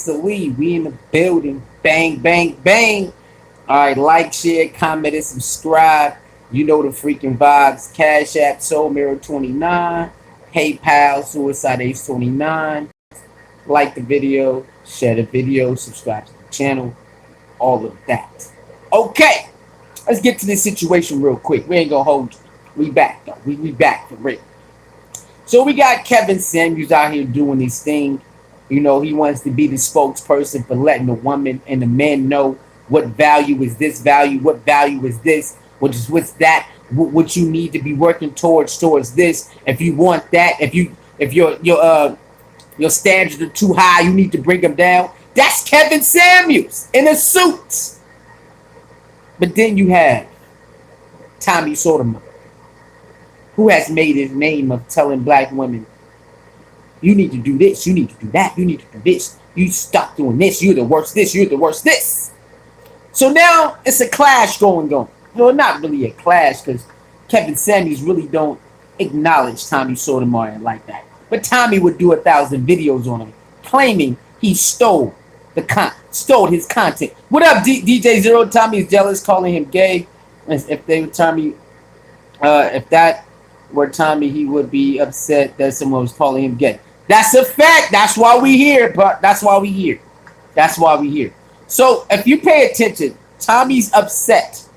the lead. We in the building. Bang, bang, bang. All right, like, share, comment, and subscribe. You know the freaking vibes. Cash App, Sotomayor 29. PayPal, Suicide Ace 29. Like the video, share the video, subscribe to the channel, all of that. Okay, let's get to this situation real quick. We ain't gonna hold you. We back though. We back for real. So we got Kevin Samuels out here doing his thing. You know, he wants to be the spokesperson for letting the woman and the man know what value is this value, what value is this, what's that, what you need to be working towards this. If you want that, if your standards are too high, you need to bring them down. That's Kevin Samuels in a suit. But then you have Tommy Sotomayor, who has made his name of telling black women, you need to do this, you need to do that, you need to do this. You stop doing this, you're the worst this, you're the worst this. So now it's a clash going on. Well, not really a clash because Kevin Samuels really don't acknowledge Tommy Sotomayor like that. But Tommy would do 1,000 videos on him, claiming he stole his content. What up, DJ Zero? Tommy is jealous, calling him gay. If they would Tommy, if that were Tommy, he would be upset that someone was calling him gay. That's a fact. That's why we here, but that's why we here. That's why we here. So if you pay attention, Tommy's upset.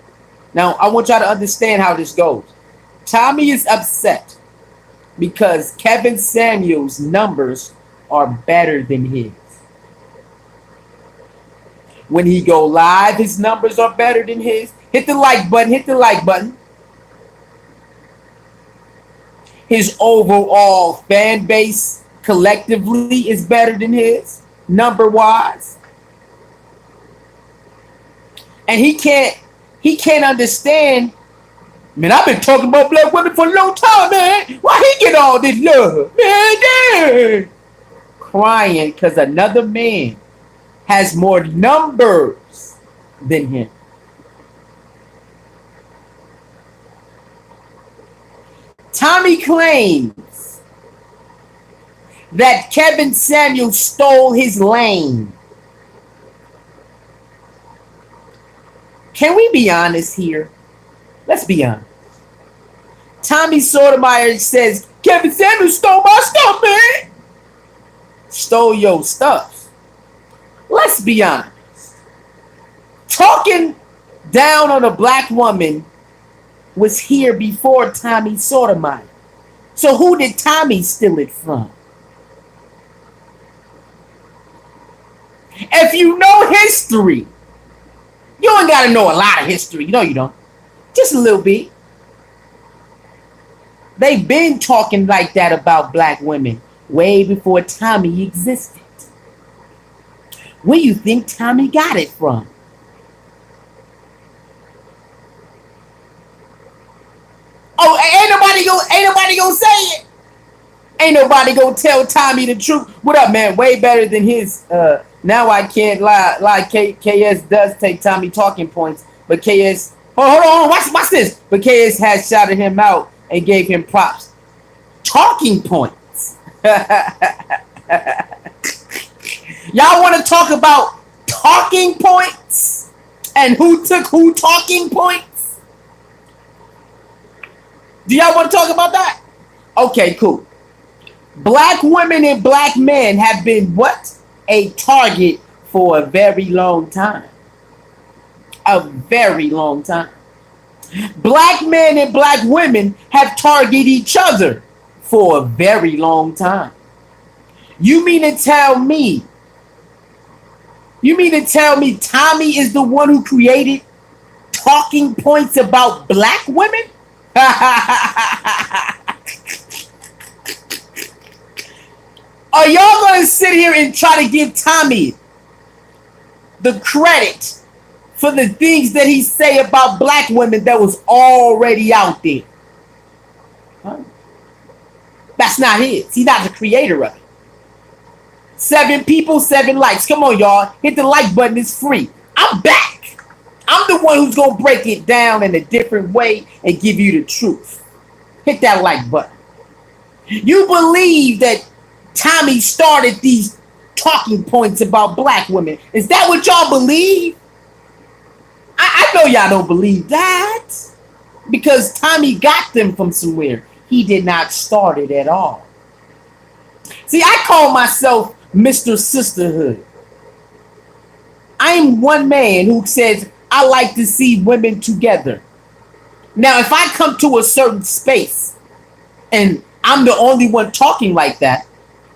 Now I want y'all to understand how this goes. Tommy is upset because Kevin Samuels' numbers are better than his. When he go live, his numbers are better than his. Hit the like button. Hit the like button. His overall fan base collectively is better than his, number wise. And he can't understand. Man, I've been talking about black women for a long time, man. Why he get all this love? Man, damn. Crying because another man has more numbers than him. Tommy claims that Kevin Samuels stole his lane. Can we be honest here? Let's be honest. Tommy Sotomayor says, Kevin Samuels stole my stuff, man. Stole your stuff. Let's be honest. Talking down on a black woman was here before Tommy Sotomayor. So who did Tommy steal it from? If you know history, you ain't got to know a lot of history. No, you don't. Just a little bit. They've been talking like that about black women way before Tommy existed. Where you think Tommy got it from? Oh, ain't nobody gonna say it. Ain't nobody gonna tell Tommy the truth. What up, man? Way better than his. Now I can't lie. KS does take Tommy talking points, but KS. Hold on. Watch this. But KS has shouted him out and gave him props. Talking points. Y'all want to talk about talking points and who took who talking points? Do y'all want to talk about that? Okay, cool. Black women and black men have been what? A target for a very long time. A very long time. Black men and black women have targeted each other for a very long time. You mean to tell me Tommy is the one who created talking points about black women? Are y'all gonna sit here and try to give Tommy the credit for the things that he say about black women that was already out there? Huh? That's not his. He's not the creator of it. 7 people, 7 likes. Come on, y'all. Hit the like button. It's free. I'm back. I'm the one who's gonna break it down in a different way and give you the truth. Hit that like button. You believe that Tommy started these talking points about black women. Is that what y'all believe? I know y'all don't believe that because Tommy got them from somewhere. He did not start it at all. See, I call myself Mr. Sisterhood. I am one man who says I like to see women together. Now, if I come to a certain space and I'm the only one talking like that,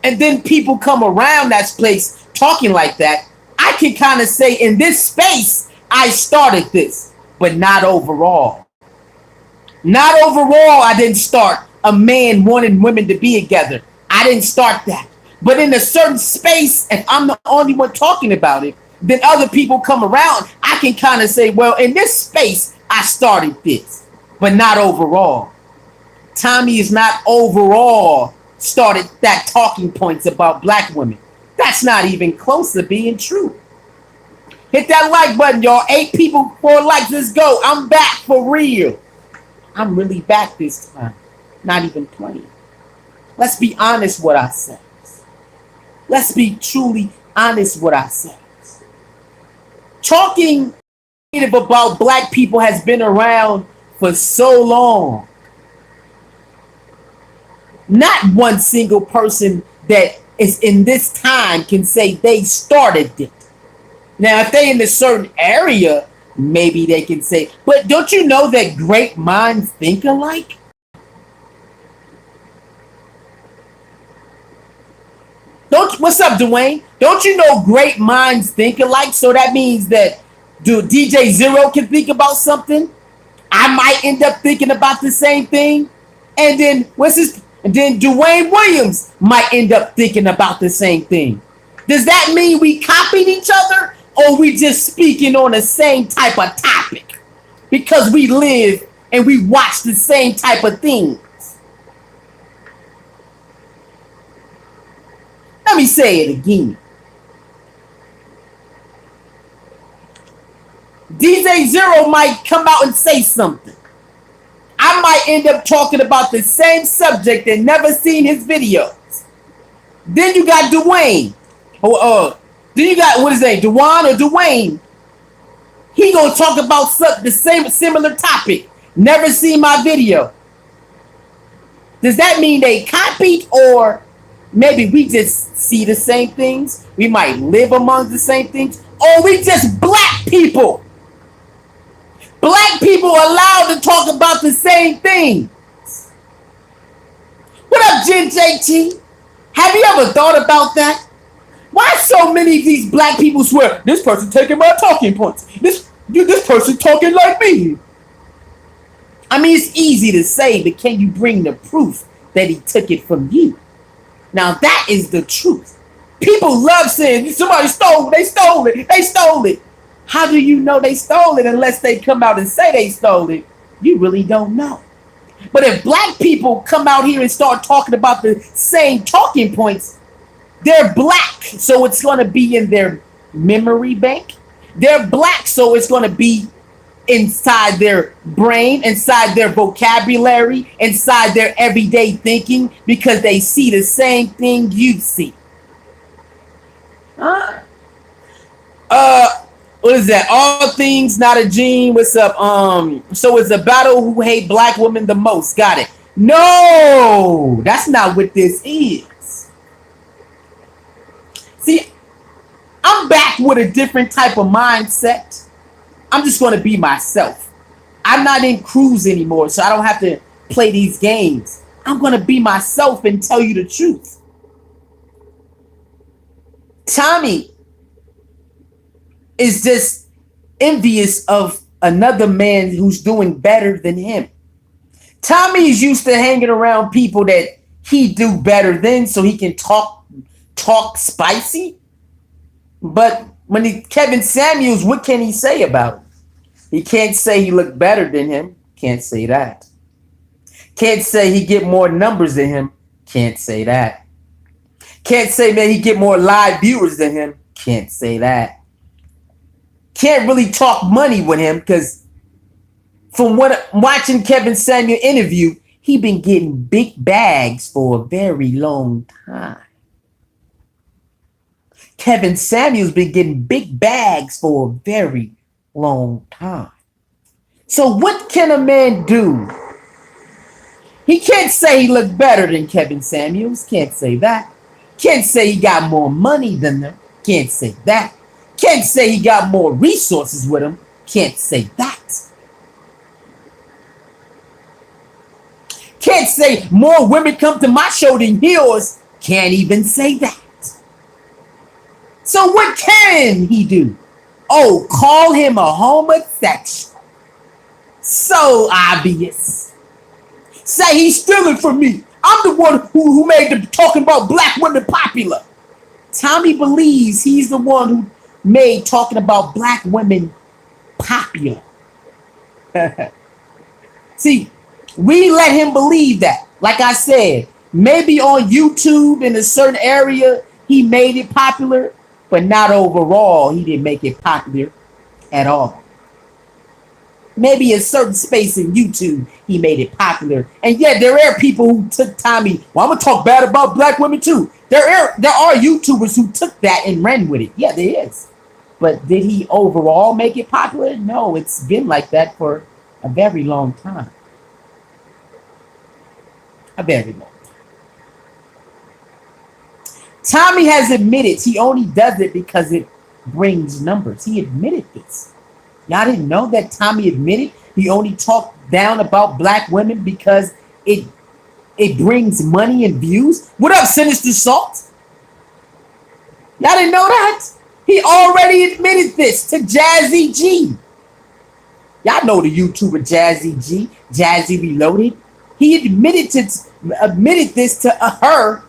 and then people come around that place talking like that, I can kind of say in this space, I started this, but not overall. Not overall, I didn't start a man wanting women to be together. I didn't start that. But in a certain space, if I'm the only one talking about it, then other people come around. I can kind of say, well, in this space, I started this, but not overall. Tommy is not overall started that talking points about black women. That's not even close to being true. Hit that like button, y'all. 8 people, 4 likes. Let's go. I'm back for real. I'm really back this time. Not even playing. Let's be honest with ourselves. Let's be truly honest with ourselves. Talking about black people has been around for so long. Not one single person that is in this time can say they started it. Now, if they in a certain area, maybe they can say, but don't you know that great minds think alike? What's up, Dwayne? Don't you know great minds think alike? So that means that DJ Zero can think about something. I might end up thinking about the same thing. And then And then Dwayne Williams might end up thinking about the same thing. Does that mean we copied each other? Or we just speaking on the same type of topic? Because we live and we watch the same type of things. Let me say it again. DJ Zero might come out and say something. I might end up talking about the same subject and never seen his videos. Then you got Dwayne. Then you got, what is that, Dwan or Dwayne? He gonna talk about the same similar topic. Never seen my video. Does that mean they copied, or maybe we just see the same things? We might live among the same things, or we just black people. Black people are allowed to talk about the same thing. What up, Jen JT? Have you ever thought about that? Why so many of these black people swear, this person taking my talking points? This person talking like me. I mean, it's easy to say, but can you bring the proof that he took it from you? Now, that is the truth. People love saying, somebody stole it, they stole it, they stole it. How do you know they stole it unless they come out and say they stole it? You really don't know. But if black people come out here and start talking about the same talking points, they're black, so it's going to be in their memory bank. They're black, so it's going to be inside their brain, inside their vocabulary, inside their everyday thinking, because they see the same thing you see. What is that? All things, not a gene. What's up? So it's a battle who hate black women the most. Got it. No, that's not what this is. See, I'm back with a different type of mindset. I'm just going to be myself. I'm not in cruise anymore, so I don't have to play these games. I'm going to be myself and tell you the truth. Tommy is just envious of another man who's doing better than him. Tommy is used to hanging around people that he do better than, so he can talk spicy. But when Kevin Samuels, what can he say about him? He can't say he looked better than him. Can't say that. Can't say he get more numbers than him. Can't say that. Can't say, man, he get more live viewers than him. Can't say that. Can't really talk money with him, because from what watching Kevin Samuel interview, he been getting big bags for a very long time. Kevin Samuels been getting big bags for a very long time. So what can a man do? He can't say he looked better than Kevin Samuels. Can't say that. Can't say he got more money than them. Can't say that. Can't say he got more resources with him. Can't say that. Can't say more women come to my show than yours. Can't even say that. So what can he do? Oh, call him a homosexual. So obvious. Say he's stealing from me. I'm the one who made the talking about black women popular. Tommy believes he's the one who made talking about black women popular. See, we let him believe that. Like I said, maybe on YouTube in a certain area he made it popular, but not overall. He didn't make it popular at all. Maybe a certain space in YouTube he made it popular. And yet there are people who took Tommy, well, I'm going to talk bad about black women too. There are YouTubers who took that and ran with it. Yeah, there is. But did he overall make it popular? No, it's been like that for a very long time. A very long time. Tommy has admitted he only does it because it brings numbers. He admitted this. Y'all didn't know that Tommy admitted he only talked down about black women because it brings money and views? What up, Sinister Salt? Y'all didn't know that? He already admitted this to Jazzy G. Y'all know the YouTuber Jazzy G, Jazzy Reloaded. He admitted this to her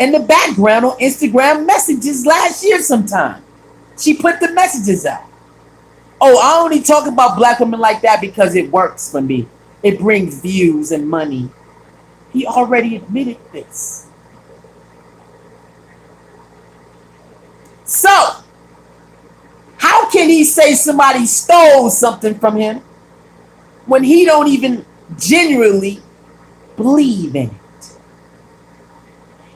in the background on Instagram messages last year sometime. She put the messages out. Oh, I only talk about black women like that because it works for me. It brings views and money. He already admitted this. So, how can he say somebody stole something from him when he don't even genuinely believe in it?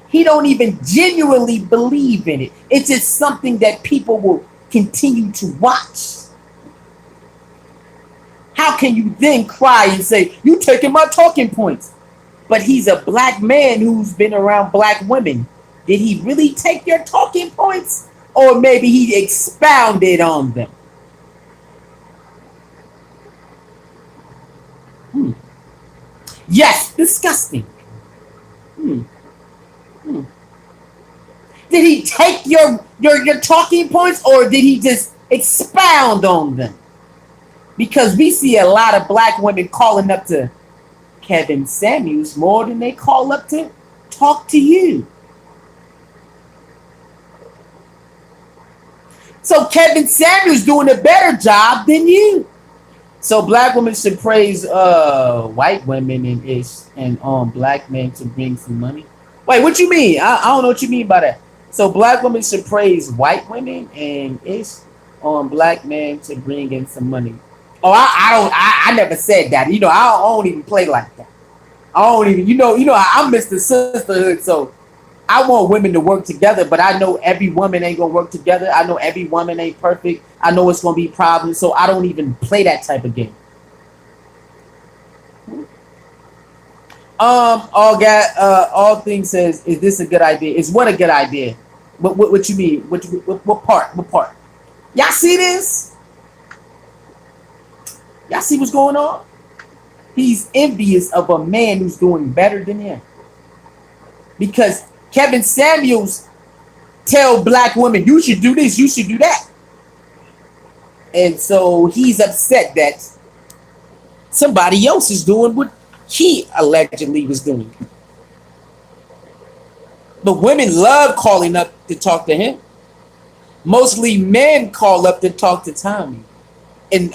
He don't even genuinely believe in it. It's just something that people will continue to watch. How can you then cry and say, you taking my talking points? But he's a black man who's been around black women. Did he really take your talking points? Or maybe he expounded on them? Yes, disgusting. Did he take your talking points or did he just expound on them? Because we see a lot of black women calling up to Kevin Samuels more than they call up to talk to you. So Kevin Samuels doing a better job than you. So black women should praise white women and black men to bring some money. Wait, what you mean? I don't know what you mean by that. So black women should praise white women and black men to bring in some money. Oh, I never said that. You know, I don't even play like that. I don't even, I'm Mr. Sisterhood, so I want women to work together, but I know every woman ain't gonna work together. I know every woman ain't perfect. I know it's gonna be problems, so I don't even play that type of game. All things says, is this a good idea? Is what a good idea? What you mean? What part? What part? Y'all see this? Y'all see what's going on? He's envious of a man who's doing better than him. Because Kevin Samuels tell black women, you should do this, you should do that. And so he's upset that somebody else is doing what he allegedly was doing. But women love calling up to talk to him. Mostly men call up to talk to Tommy. And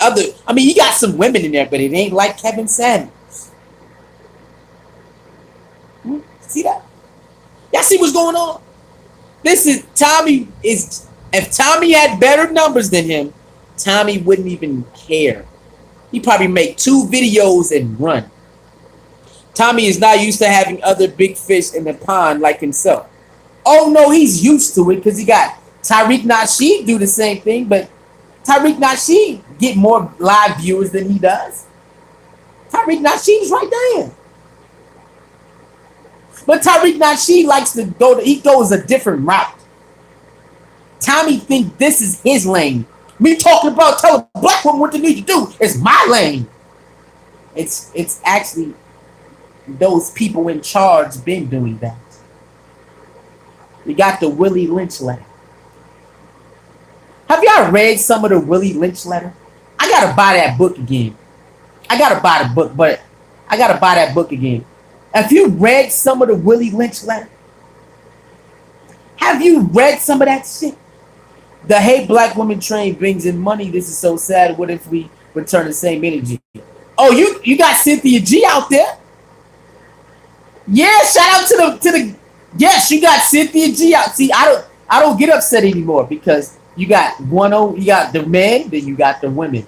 he got some women in there, but it ain't like Kevin Samuels. See that? Y'all see what's going on? If Tommy had better numbers than him, Tommy wouldn't even care. He'd probably make 2 videos and run. Tommy is not used to having other big fish in the pond like himself. Oh no, he's used to it because he got Tariq Nasheed do the same thing, but Tariq Nasheed get more live viewers than he does. Tariq Nasheed's right there. But Tariq Nasheed likes to go, he goes a different route. Tommy think this is his lane. Me talking about telling a black woman what they need to do is my lane. It's actually those people in charge been doing that. We got the Willie Lynch letter. Have y'all read some of the Willie Lynch letter? I gotta buy that book again. I gotta buy the book, but I gotta buy that book again. Have you read some of the Willie Lynch letter? Have you read some of that shit? The Hey Black Woman train brings in money. This is so sad. What if we return the same energy? Oh, you got Cynthia G out there. Yeah, shout out to the yes, you got Cynthia G out. See, I don't get upset anymore because you got you got the men, then you got the women.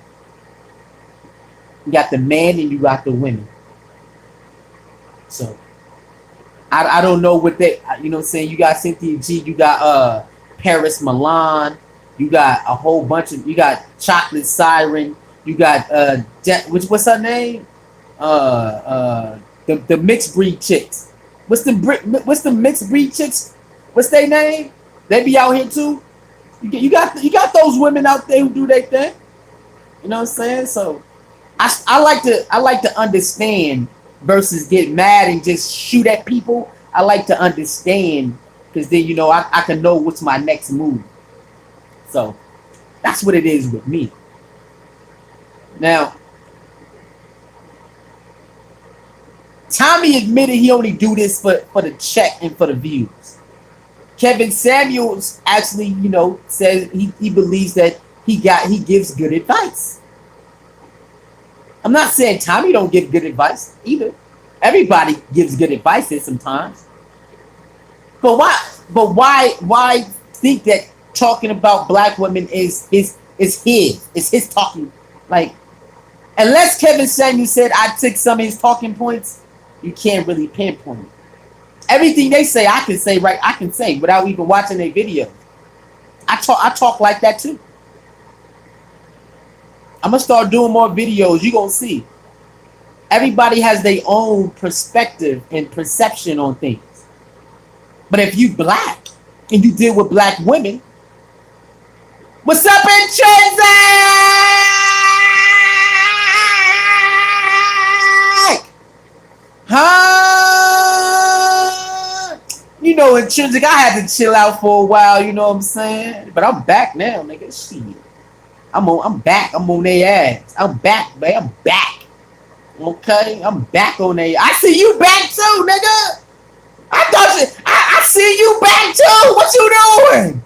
You got the man and you got the women. So I don't know what they, you know what I'm saying? You got Cynthia G, you got Paris Milan, you got a whole bunch of, you got Chocolate Siren, you got what's her name? The mixed breed chicks. What's the mixed breed chicks? What's their name? They be out here too. You got those women out there who do their thing. You know what I'm saying? So I like to understand versus get mad and just shoot at people. I like to understand because then I can know what's my next move. So that's what it is with me. Now, Tommy admitted he only do this for the check and for the views. Kevin Samuels actually, says he believes that he gives good advice. I'm not saying Tommy don't give good advice either. Everybody gives good advice there sometimes. But why think that talking about black women is his talking? Like, unless Kevin Samuels said I took some of his talking points, you can't really pinpoint it. Everything they say, I can say without even watching their video. I talk like that too. I'm gonna start doing more videos. You gonna see. Everybody has their own perspective and perception on things. But if you black and you deal with black women, what's up, Intrinsic? Huh? Intrinsic, I had to chill out for a while, you know what I'm saying? But I'm back now, nigga. Shit. I'm back. I'm on their ass. I'm back, man. I'm back. Okay? I'm back on their ass. I see you back too, nigga. I see you back too. What you doing?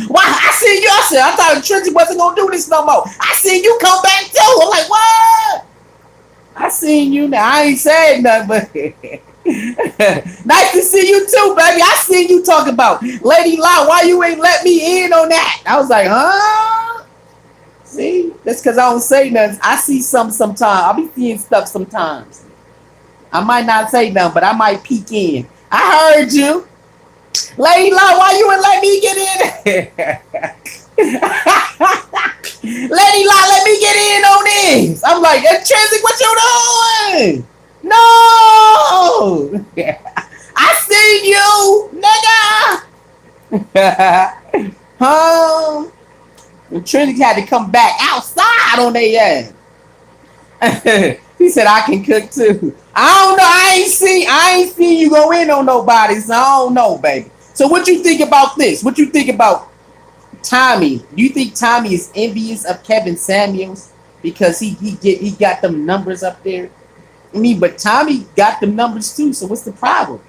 Why? I see you. I thought Intrinsic wasn't gonna do this no more. I see you come back too. I'm like, what? I seen you now. I ain't saying nothing, but nice to see you too, baby. I seen you talking about Lady Law. Why you ain't let me in on that? I was like, huh? See, that's because I don't say nothing. I see sometimes. I'll be seeing stuff sometimes. I might not say nothing, but I might peek in. I heard you. Lady Law, why you ain't let me get in? Lady Law, let me get in on this. I'm like, Intrinsic, what you doing? No. I see you, nigga. Huh? Intrinsic had to come back outside on their ass. He said, I can cook too. I don't know. I ain't seen you go in on nobody, so I don't know, baby. So what you think about this? What you think about Tommy? Do you think Tommy is envious of Kevin Samuels because he got them numbers up there? I mean, but Tommy got them numbers too, so what's the problem?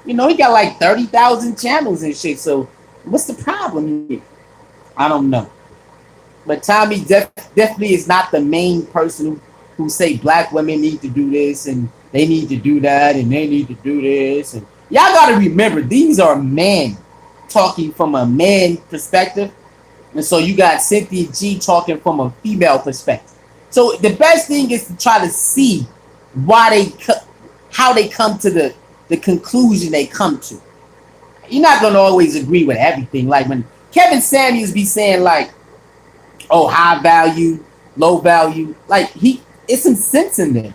He got like 30,000 channels and shit, so what's the problem here? I don't know. But Tommy definitely is not the main person who say black women need to do this and they need to do that and they need to do this. And y'all got to remember, these are men talking from a man perspective. And so you got Cynthia G talking from a female perspective. So the best thing is to try to see how they come to the conclusion they come to. you're not gonna always agree with everything. Like when Kevin Samuels be saying like, "Oh, high value, low value," like it's some sense in there.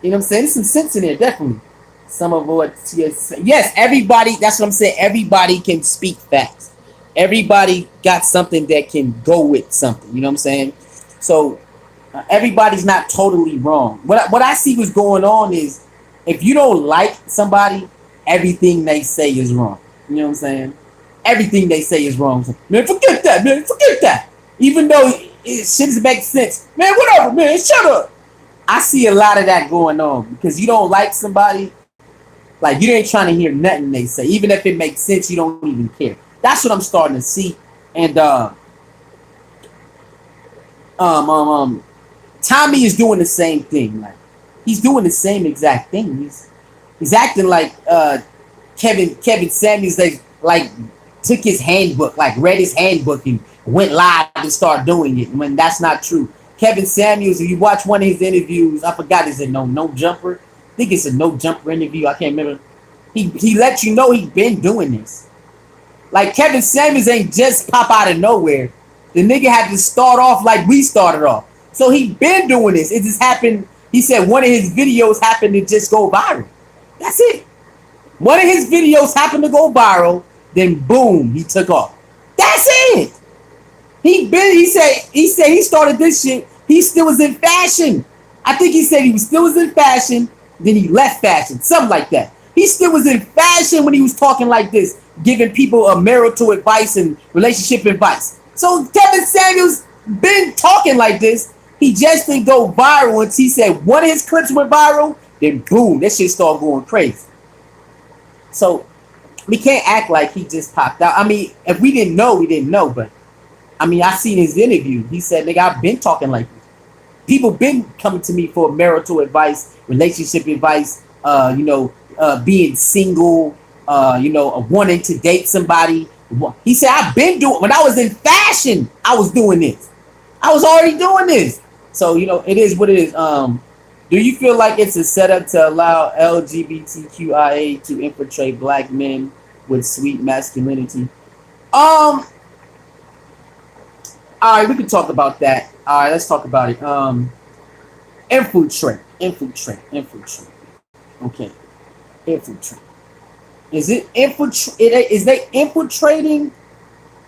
You know what I'm saying? There's some sense in there, definitely. Some of what yes, everybody. That's what I'm saying. Everybody can speak facts. Everybody got something that can go with something. You know what I'm saying? So everybody's not totally wrong. What I see what's going on is if you don't like somebody, everything they say is wrong. You know what I'm saying? Everything they say is wrong. Man, forget that, man. Forget that. Even though shit makes sense, man. Whatever, man. Shut up. I see a lot of that going on because you don't like somebody, like you ain't trying to hear nothing they say, even if it makes sense. You don't even care. That's what I'm starting to see, and um, um, um, Tommy is doing the same thing. Like he's doing the same exact thing. He's acting like Kevin Samuels like took his handbook, like read his handbook and went live and started doing it when that's not true. Kevin Samuels, if you watch one of his interviews, I forgot is it no jumper. I think it's a no jumper interview. I can't remember. He let you know he's been doing this. Like Kevin Samuels ain't just pop out of nowhere. The nigga had to start off like we started off. So he been doing this. It just happened. He said one of his videos happened to just go viral. That's it. One of his videos happened to go viral. Then boom, he took off. That's it. He said he started this shit. He still was in fashion. I think he said he was still was in fashion. Then he left fashion, something like that. He still was in fashion when he was talking like this, giving people a marital advice and relationship advice. So Kevin Samuels been talking like this. He just didn't go viral once he said one of his clips went viral. Then boom, that shit started going crazy. So we can't act like he just popped out. I mean, if we didn't know, we didn't know. But I mean, I seen his interview. He said, "Nigga, I've been talking like this. People been coming to me for marital advice, relationship advice. Being single. Wanting to date somebody." He said, "I've been doing when I was in fashion. I was doing this. I was already doing this." So it is what it is. Do you feel like it's a setup to allow LGBTQIA to infiltrate black men with sweet masculinity? All right, we can talk about that. All right, let's talk about it. Infiltrate. Okay, infiltrate. Is it infiltrate? Is they infiltrating,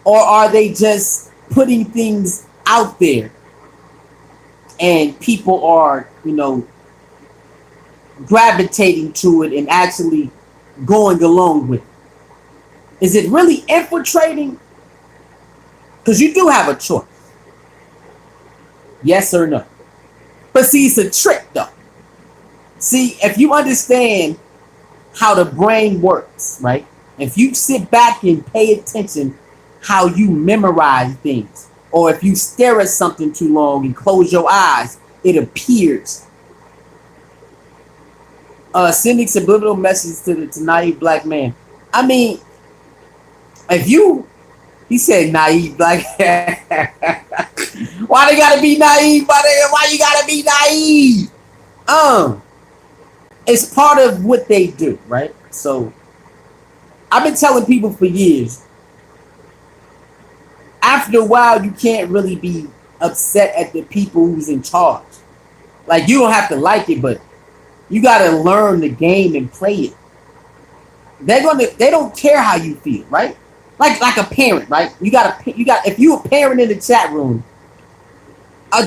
or are they just putting things out there, and people are gravitating to it and actually going along with it? Is it really infiltrating? Because you do have a choice. Yes or no. But see, it's a trick though. See, if you understand how the brain works, right? If you sit back and pay attention how you memorize things, or if you stare at something too long and close your eyes, it appears. Sending subliminal messages to the naive black man. I mean, if you, he said naive black. Why they gotta be naive? Why you gotta be naive? It's part of what they do, right? So I've been telling people for years. After a while, you can't really be upset at the people who's in charge. Like you don't have to like it, but you gotta learn the game and play it. They don't care how you feel, right? Like a parent, right? You got if you a parent in the chat room,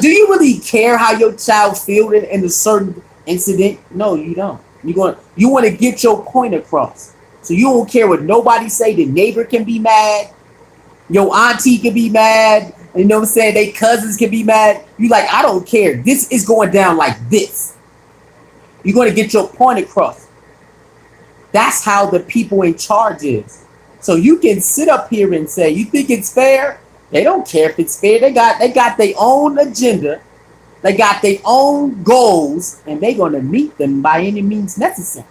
do you really care how your child feels in a certain incident? No, you don't. You want to get your point across. So you don't care what nobody say. The neighbor can be mad. Your auntie can be mad. You know what I'm saying? They cousins can be mad. You like, I don't care. This is going down like this. You're going to get your point across. That's how the people in charge is. So you can sit up here and say, you think it's fair? They don't care if it's fair. They got their own agenda. They got their own goals, and they're going to meet them by any means necessary.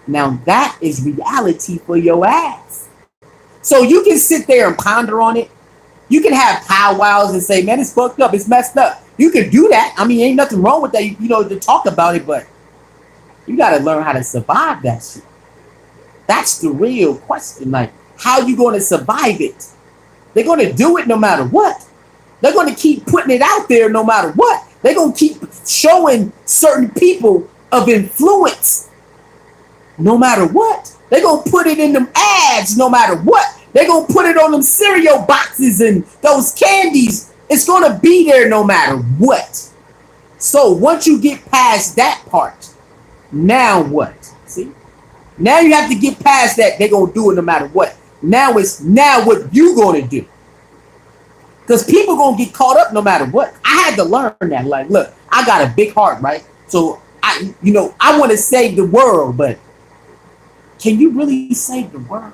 Now that is reality for your ass. So you can sit there and ponder on it. You can have powwows and say, man, it's fucked up. It's messed up. You can do that. I mean, ain't nothing wrong with that, to talk about it, but you got to learn how to survive that shit. That's the real question. Like, how you going to survive it? They're going to do it no matter what. They're going to keep putting it out there no matter what. They're going to keep showing certain people of influence no matter what. They're going to put it in them ads no matter what. They're going to put it on them cereal boxes and those candies. It's going to be there no matter what. So once you get past that part, now what? See? Now you have to get past that. They're going to do it no matter what. Now it's now what you going to do. Because people going to get caught up no matter what. I had to learn that. Like, look, I got a big heart, right? So, I want to save the world, but can you really save the world?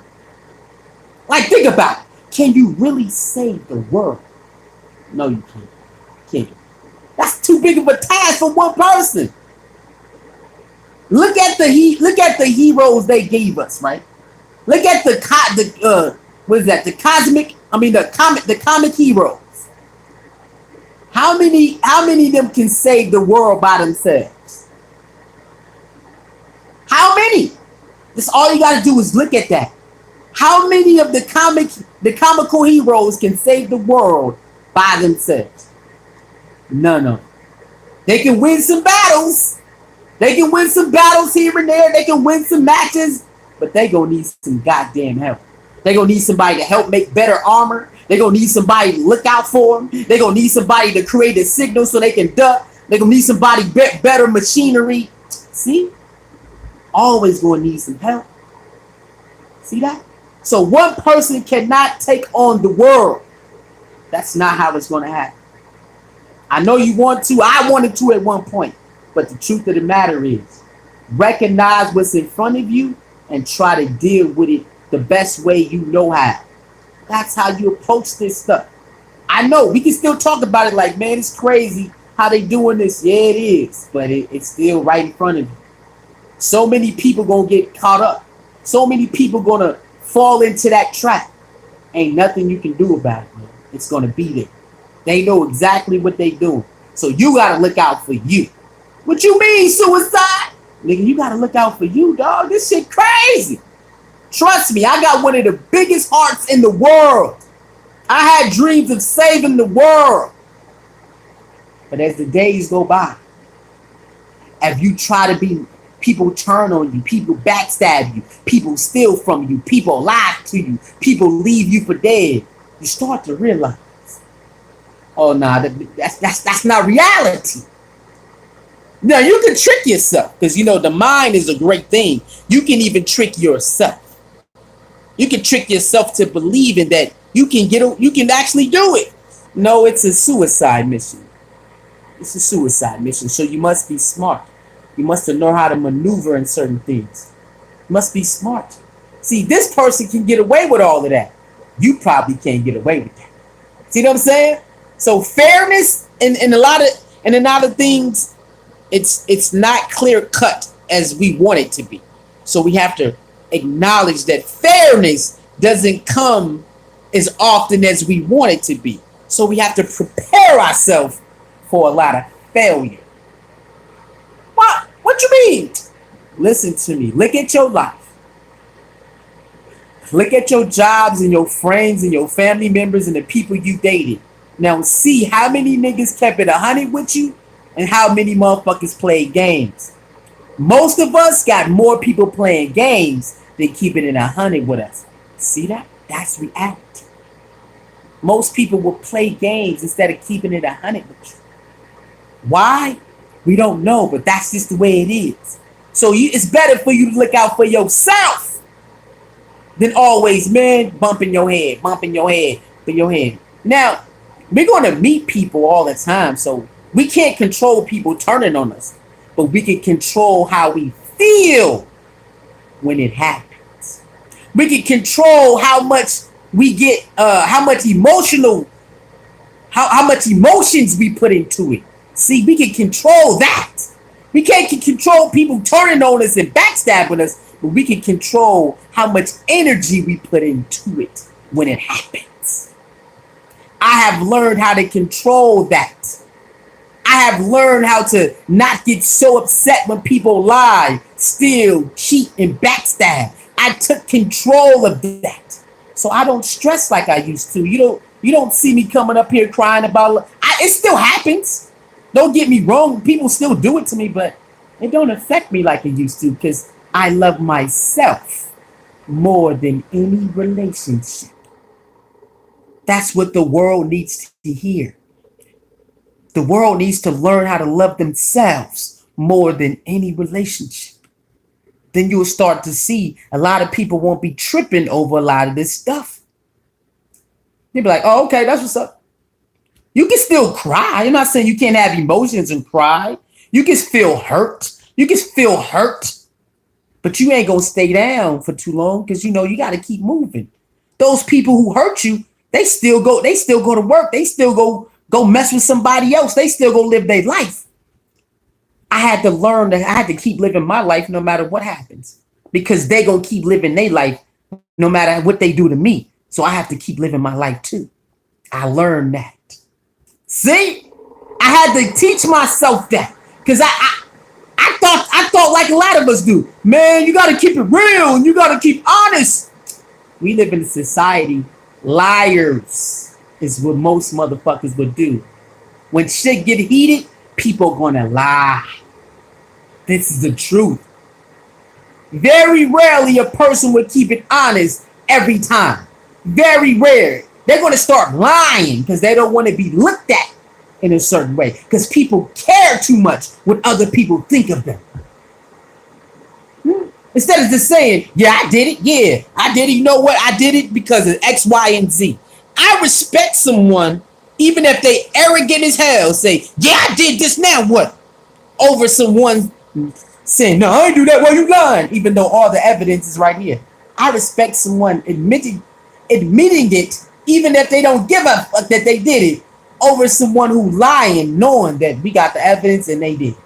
Like, think about it. Can you really save the world? No, you can't. Can't. That's too big of a task for one person. Look at the heroes they gave us, right? Look at what is that? The comic heroes. How many of them can save the world by themselves? How many? That's all you got to do is look at that. How many of the comical heroes can save the world by themselves? None of them. They can win some battles. They can win some battles here and there. They can win some matches, but they gonna need some goddamn help. They gonna need somebody to help make better armor. They gonna need somebody to look out for them. They gonna need somebody to create a signal so they can duck. They gonna need somebody better machinery. See, always gonna need some help. See that? So one person cannot take on the world. That's not how it's gonna happen. I know you want to. I wanted to at one point. But the truth of the matter is, recognize what's in front of you and try to deal with it the best way you know how. That's how you approach this stuff. I know we can still talk about it like, man, it's crazy how they doing this. Yeah, it is. But it's still right in front of you. So many people gonna get caught up. So many people gonna fall into that trap. Ain't nothing you can do about it, man. It's gonna be there. They know exactly what they doing. So you gotta look out for you. What you mean, suicide? Nigga, you gotta look out for you, dog. This shit crazy. Trust me, I got one of the biggest hearts in the world. I had dreams of saving the world. But as the days go by, if you try to be, people turn on you, people backstab you, people steal from you, people lie to you, people leave you for dead, you start to realize, oh nah, that's not reality. Now, you can trick yourself because, the mind is a great thing. You can even trick yourself. You can trick yourself to believing that you can actually do it. No, it's a suicide mission. It's a suicide mission. So you must be smart. You must know how to maneuver in certain things. You must be smart. See, this person can get away with all of that. You probably can't get away with that. See what I'm saying? So fairness in a lot of things, it's not clear cut as we want it to be. So we have to acknowledge that fairness doesn't come as often as we want it to be. So we have to prepare ourselves for a lot of failure. What you mean? Listen to me. Look at your life. Look at your jobs and your friends and your family members and the people you dated. Now see how many niggas kept it 100 with you and how many motherfuckers played games. Most of us got more people playing games than keeping it 100 with us. See that? That's reality. Most people will play games instead of keeping it 100 with you. Why? We don't know, but that's just the way it is. So it's better for you to look out for yourself than always, man, bumping your head. Now, we're going to meet people all the time, so we can't control people turning on us, but we can control how we feel when it happens. We can control how much we get, how much emotions we put into it. See, we can control that. We can't control people turning on us and backstabbing us, but we can control how much energy we put into it when it happens. I have learned how to control that. I have learned how to not get so upset when people lie, steal, cheat, and backstab. I I took control of that. So I don't stress like I used to. You don't see me coming up here crying about it still happens. Don't get me wrong, people still do it to me, but it don't affect me like it used to because I love myself more than any relationship. That's what the world needs to hear. The world needs to learn how to love themselves more than any relationship. Then you'll start to see a lot of people won't be tripping over a lot of this stuff. They'll be like, oh, okay, that's what's up. You can still cry. I'm not saying you can't have emotions and cry. You can feel hurt. You can feel hurt. But you ain't gonna stay down for too long because you gotta keep moving. Those people who hurt you, they still go to work. They still go mess with somebody else. They still go live their life. I had to learn that I had to keep living my life no matter what happens. Because they gonna keep living their life no matter what they do to me. So I have to keep living my life too. I learned that. See? I had to teach myself that. Because I thought like a lot of us do. Man, you gotta keep it real and you gotta keep honest. We live in a society, liars is what most motherfuckers would do. When shit get heated, people gonna lie. This is the truth. Very rarely a person would keep it honest every time. Very rare. They're gonna start lying because they don't want to be looked at in a certain way. Because people care too much what other people think of them. Instead of just saying, yeah, I did it. Yeah, I did it. You know what? I did it because of X, Y, and Z. I respect someone, even if they arrogant as hell, say, yeah, I did this, now what? Over someone saying, no, I ain't do that. Why you lying? Even though all the evidence is right here. I respect someone admitting it, even if they don't give a fuck that they did it, over someone who lying, knowing that we got the evidence and they did.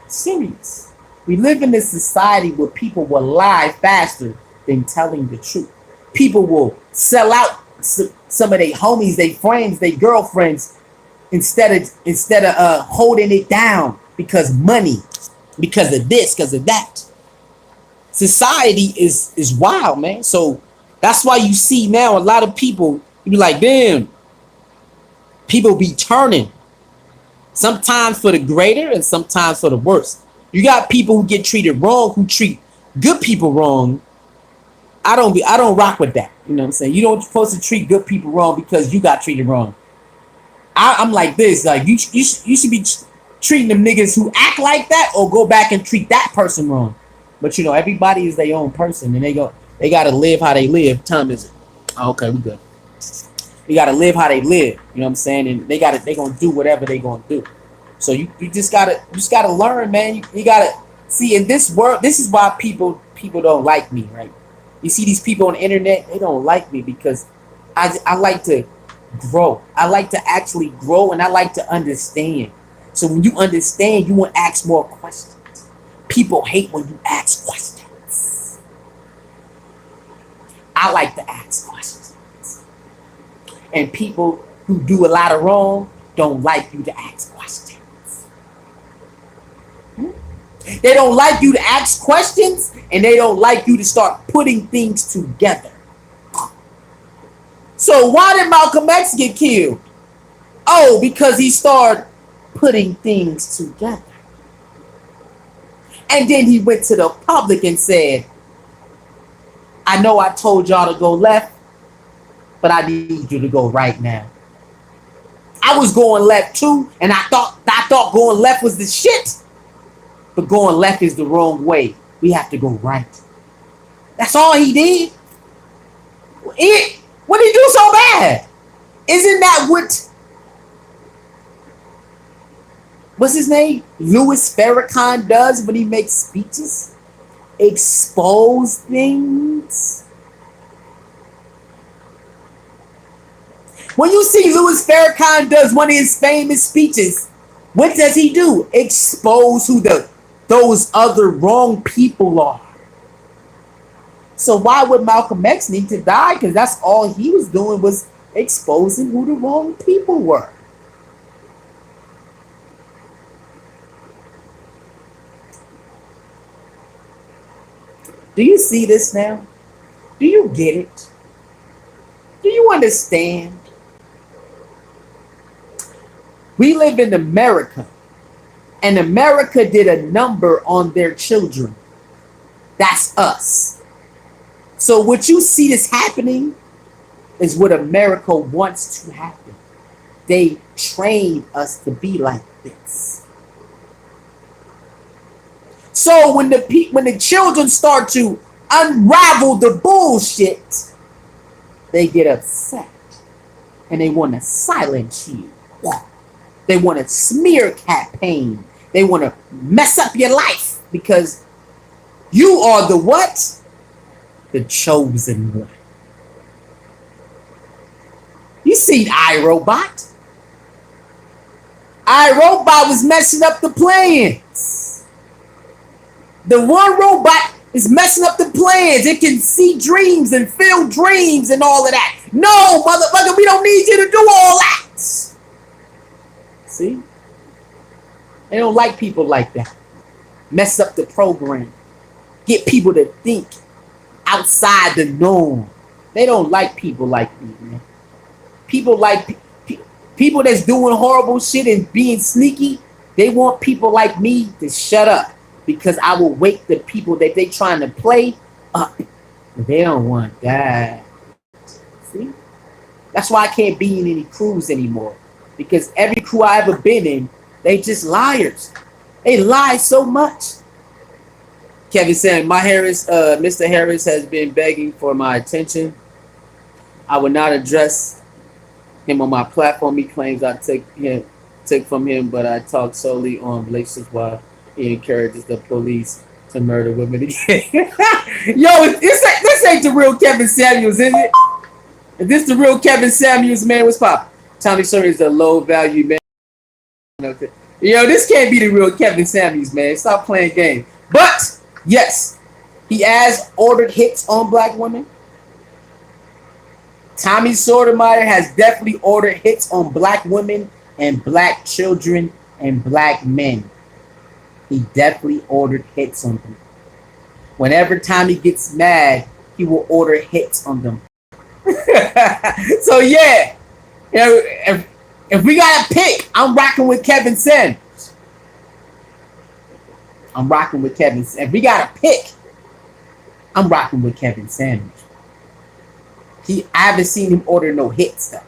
Serious. We live in this society where people will lie faster than telling the truth. People will sell out some of their homies, their friends, their girlfriends instead of holding it down because money, because of this, because of that. Society is wild, man. So that's why you see now a lot of people, you be like, damn, people be turning. Sometimes for the greater and sometimes for the worse. You got people who get treated wrong, who treat good people wrong. I don't rock with that. You know what I'm saying? You don't supposed to treat good people wrong because you got treated wrong. I'm like this, like you should be treating them niggas who act like that or go back and treat that person wrong. But everybody is their own person and they gotta live how they live. Time is it? Oh, okay, we good. They gotta live how they live. You know what I'm saying? And they gonna do whatever they gonna do. So you just gotta learn, man. You gotta see in this world. This is why people don't like me, right? You see these people on the internet, they don't like me because I like to grow. I like to actually grow and I like to understand. So when you understand, you want to ask more questions. People hate when you ask questions. I like to ask questions. And people who do a lot of wrong don't like you to ask questions. They don't like you to ask questions and they don't like you to start putting things together. So why did Malcolm X get killed? Oh, because he started putting things together. And then he went to the public and said, I know I told y'all to go left, but I need you to go right now. I was going left too, and I thought going left was the shit. But going left is the wrong way. We have to go right. That's all he did. What did he do so bad? Isn't that what's his name? Louis Farrakhan does when he makes speeches? Expose things. When you see Louis Farrakhan does one of his famous speeches, what does he do? Expose who those other wrong people are. So why would Malcolm X need to die? Because that's all he was doing was exposing who the wrong people were. Do you see this now? Do you get it? Do you understand? We live in America, and America did a number on their children. That's us. So what you see this happening is what America wants to happen. They trained us to be like this. So when the children start to unravel the bullshit, they get upset and they want to silence you. They want to smear campaign. They want to mess up your life because you are the what? The chosen one. You seen iRobot. iRobot was messing up the plans. The one robot is messing up the plans. It can see dreams and feel dreams and all of that. No, motherfucker, we don't need you to do all that. See? They don't like people like that. Mess up the program. Get people to think outside the norm. They don't like people like me, man. People like people that's doing horrible shit and being sneaky. They want people like me to shut up because I will wake the people that they trying to play up. They don't want that. See? That's why I can't be in any crews anymore. Because every crew I ever been in, they just liars. They lie so much. Kevin saying, Mr. Harris has been begging for my attention. I will not address him on my platform. He claims I took from him, but I talk solely on relationships while he encourages the police to murder women again. Yo, this ain't the real Kevin Samuels, is it? Is this the real Kevin Samuels, man? What's poppin'? Tommy Sawyer is a low value man. Yo, this can't be the real Kevin Samuels, man. Stop playing games. But yes, he has ordered hits on black women. Tommy Sotomayor has definitely ordered hits on black women and black children and black men. He definitely ordered hits on them. Whenever Tommy gets mad, he will order hits on them. So yeah, you know, if we got to pick, I'm rocking with Kevin Samuels. I'm rocking with Kevin. If we got to pick, I'm rocking with Kevin Samuels. I haven't seen him order no hits though.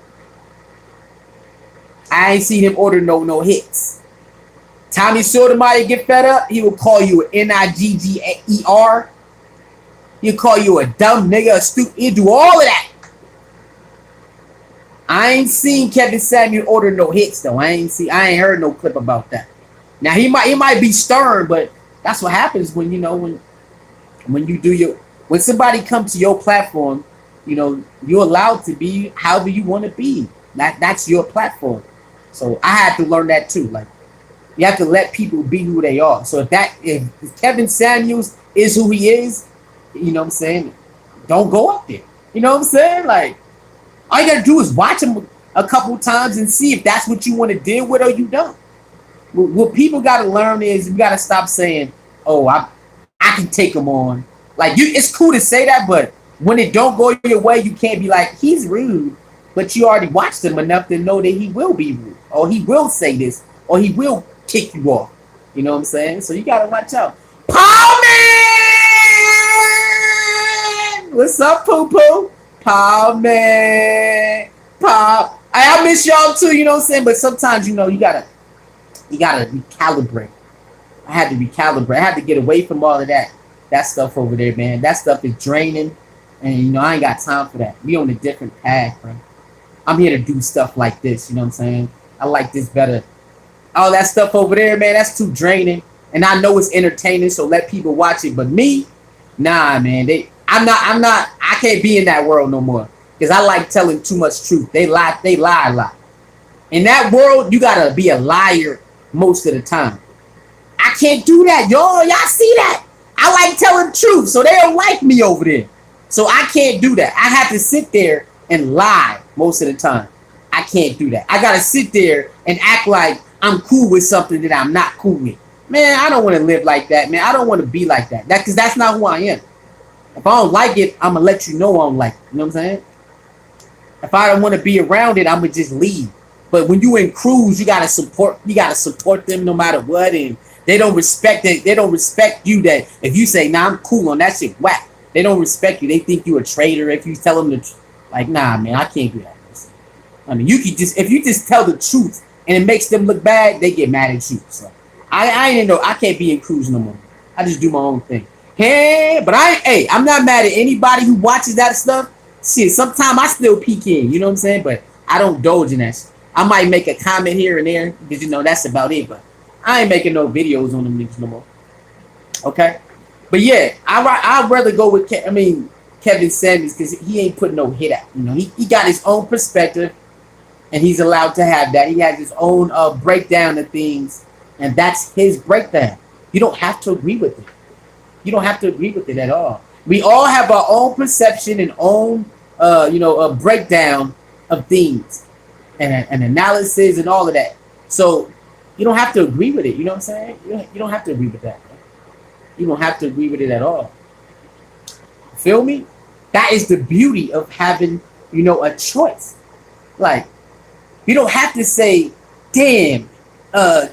I ain't seen him order no hits. Tommy Sotomayor get fed up, he will call you an Nigger. He'll call you a dumb nigga, a stupid. He'll do all of that. I ain't seen Kevin Samuel order no hits though. I ain't heard no clip about that. Now he might be stern, but that's what happens when when somebody comes to your platform, you're allowed to be however you want to be. That's your platform. So I had to learn that too. Like, you have to let people be who they are. So if Kevin Samuels is who he is, you know what I'm saying, don't go up there. You know what I'm saying? Like, all you gotta do is watch him a couple times and see if that's what you want to deal with or you don't. What people gotta learn is you gotta stop saying, "Oh, I can take him on." Like, it's cool to say that, but when it don't go your way, you can't be like, "He's rude," but you already watched him enough to know that he will be rude, or he will say this, or he will kick you off. You know what I'm saying? So you gotta watch out. Paul Man, what's up, Poo Poo? Paul Man, Paul. I miss y'all too. You know what I'm saying? But sometimes you gotta recalibrate. I had to recalibrate. I had to get away from all of that stuff over there, man. That stuff is draining, and I ain't got time for that. We on a different path, bro. I'm here to do stuff like this. You know what I'm saying? I like this better. All that stuff over there, man, that's too draining. And I know it's entertaining, so let people watch it. But me, nah, man. I can't be in that world no more. Because I like telling too much truth. They lie a lot. In that world, you gotta be a liar most of the time. I can't do that, y'all. Y'all see that? I like telling truth, so they don't like me over there. So I can't do that. I have to sit there and lie most of the time. I can't do that. I gotta sit there and act like I'm cool with something that I'm not cool with. Man, I don't want to live like that, man. I don't want to be like that. Because that's not who I am. If I don't like it, I'm gonna let you know I don't like it. You know what I'm saying? If I don't want to be around it, I'm gonna just leave. But when you in crews, you gotta support. You gotta support them no matter what, and they don't respect it. They don't respect you. That if you say, "Nah, I'm cool on that shit," whack. They don't respect you. They think you a traitor if you tell them the like, "Nah, man, I can't do that." I mean, you can just if you just tell the truth and it makes them look bad, they get mad at you. So I ain't know I can't be in crews no more. I just do my own thing. Hey, but I'm not mad at anybody who watches that stuff. Shit, sometimes I still peek in, you know what I'm saying? But I don't indulge in that shit. I might make a comment here and there because that's about it. But I ain't making no videos on them niggas no more. Okay, but yeah, I'd rather go with Kevin Samuels because he ain't putting no hit out. He got his own perspective, and he's allowed to have that. He has his own breakdown of things, and that's his breakdown. You don't have to agree with it. You don't have to agree with it at all. We all have our own perception and own, a breakdown of things and analysis and all of that. So you don't have to agree with it. You know what I'm saying? You don't have to agree with that. Man. You don't have to agree with it at all. Feel me? That is the beauty of having, a choice. Like, you don't have to say, damn,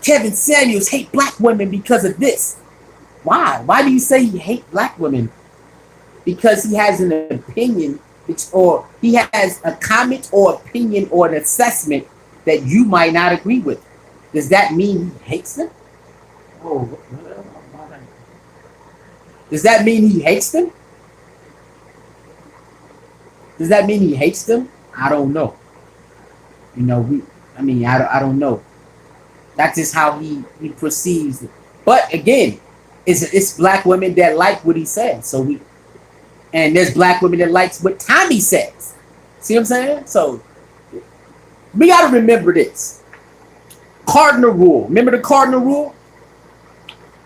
Kevin Samuels hate black women because of this. Why? Why do you say he hate black women? Because he has an opinion, or he has a comment or opinion or an assessment that you might not agree with. Does that mean he hates them? Oh, does that mean he hates them? Does that mean he hates them? I don't know. I don't know. That's just how he perceives it. But again, it's black women that like what he says. And there's black women that likes what Tommy says. See what I'm saying? So we got to remember this. Cardinal rule. Remember the cardinal rule?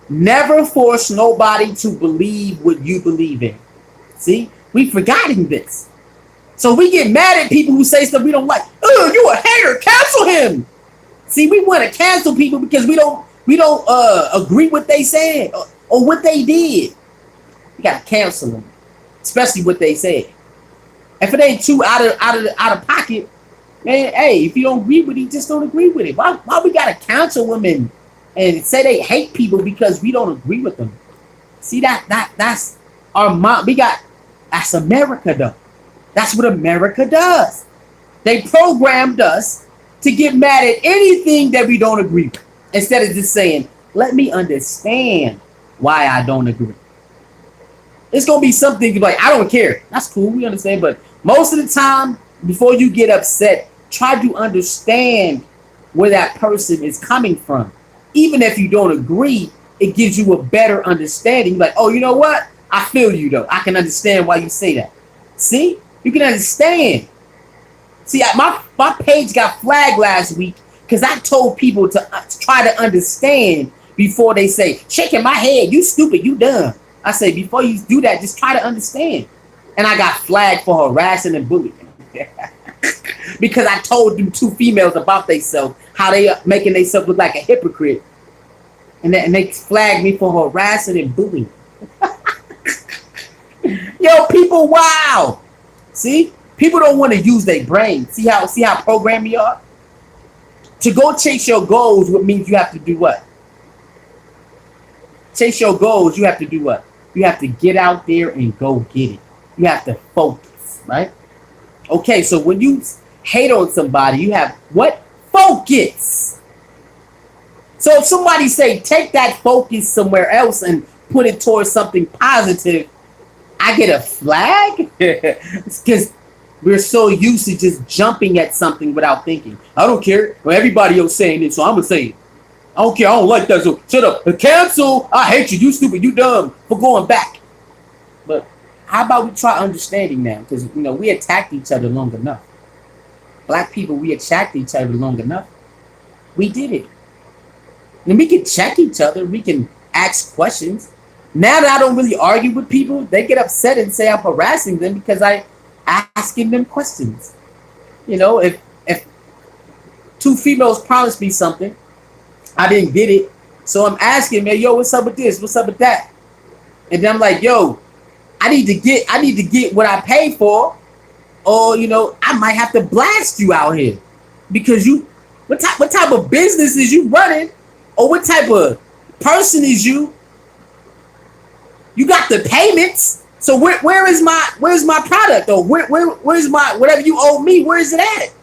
Never force nobody to believe what you believe in. See? We've forgotten this. So we get mad at people who say stuff we don't like. Oh, you a hater. Cancel him. See, we want to cancel people because we don't agree what they said or what they did. You got to cancel them. Especially what they said. If it ain't too out of pocket, man, hey, if you don't agree with it, just don't agree with it. Why we gotta cancel women and say they hate people because we don't agree with them? See that's our mom. That's America though. That's what America does. They programmed us to get mad at anything that we don't agree with. Instead of just saying, let me understand why I don't agree. It's gonna be something like, I don't care. That's cool, we understand. But most of the time, before you get upset, try to understand where that person is coming from. Even if you don't agree, it gives you a better understanding. Like, oh, you know what? I feel you though. I can understand why you say that. See? You can understand. See, my page got flagged last week because I told people to try to understand before they say, shaking my head, you stupid, you dumb. I say, before you do that, just try to understand. And I got flagged for harassing and bullying. Because I told them two females about themselves, how they making themselves look like a hypocrite. And they flagged me for harassing and bullying. Yo, people, wow. See? People don't want to use their brain. See how programmed you are? To go chase your goals, what means you have to do what? Chase your goals, you have to do what? You have to get out there and go get it. You have to focus, right? Okay, so when you hate on somebody, you have what? Focus. So if somebody say, take that focus somewhere else and put it towards something positive, I get a flag? It's because we're so used to just jumping at something without thinking. I don't care. Well, everybody else saying it, so I'm going to say it. I don't care. I don't like that. So shut up. Cancel. I hate you. You stupid. You dumb for going back. But how about we try understanding now? Because, we attacked each other long enough. Black people, we attacked each other long enough. We did it. And we can check each other. We can ask questions. Now that I don't really argue with people, they get upset and say I'm harassing them because I asking them questions. If two females promised me something, I didn't get it. So I'm asking, man, yo, what's up with this? What's up with that? And then I'm like, yo, I need to get what I pay for, or I might have to blast you out here because what type of business is you running, or what type of person is you? You got the payments, so where's my product, or where's my whatever you owe me? Where is it at?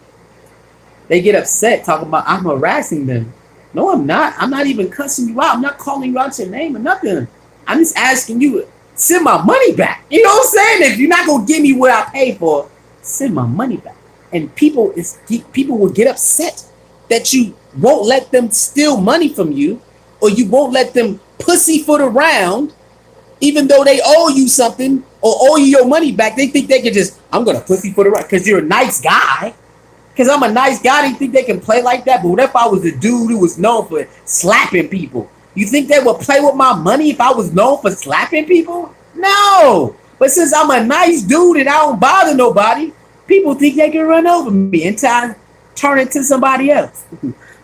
They get upset talking about I'm harassing them. No, I'm not. I'm not even cussing you out. I'm not calling you out your name or nothing. I'm just asking you, send my money back. You know what I'm saying? If you're not gonna give me what I paid for, send my money back. And people will get upset that you won't let them steal money from you, or you won't let them pussyfoot around, even though they owe you something or owe you your money back. They think they can just, I'm gonna pussyfoot around because you're a nice guy. Because I'm a nice guy, they think they can play like that. But what if I was a dude who was known for slapping people? You think they would play with my money if I was known for slapping people? No. But since I'm a nice dude and I don't bother nobody, people think they can run over me and turn into somebody else.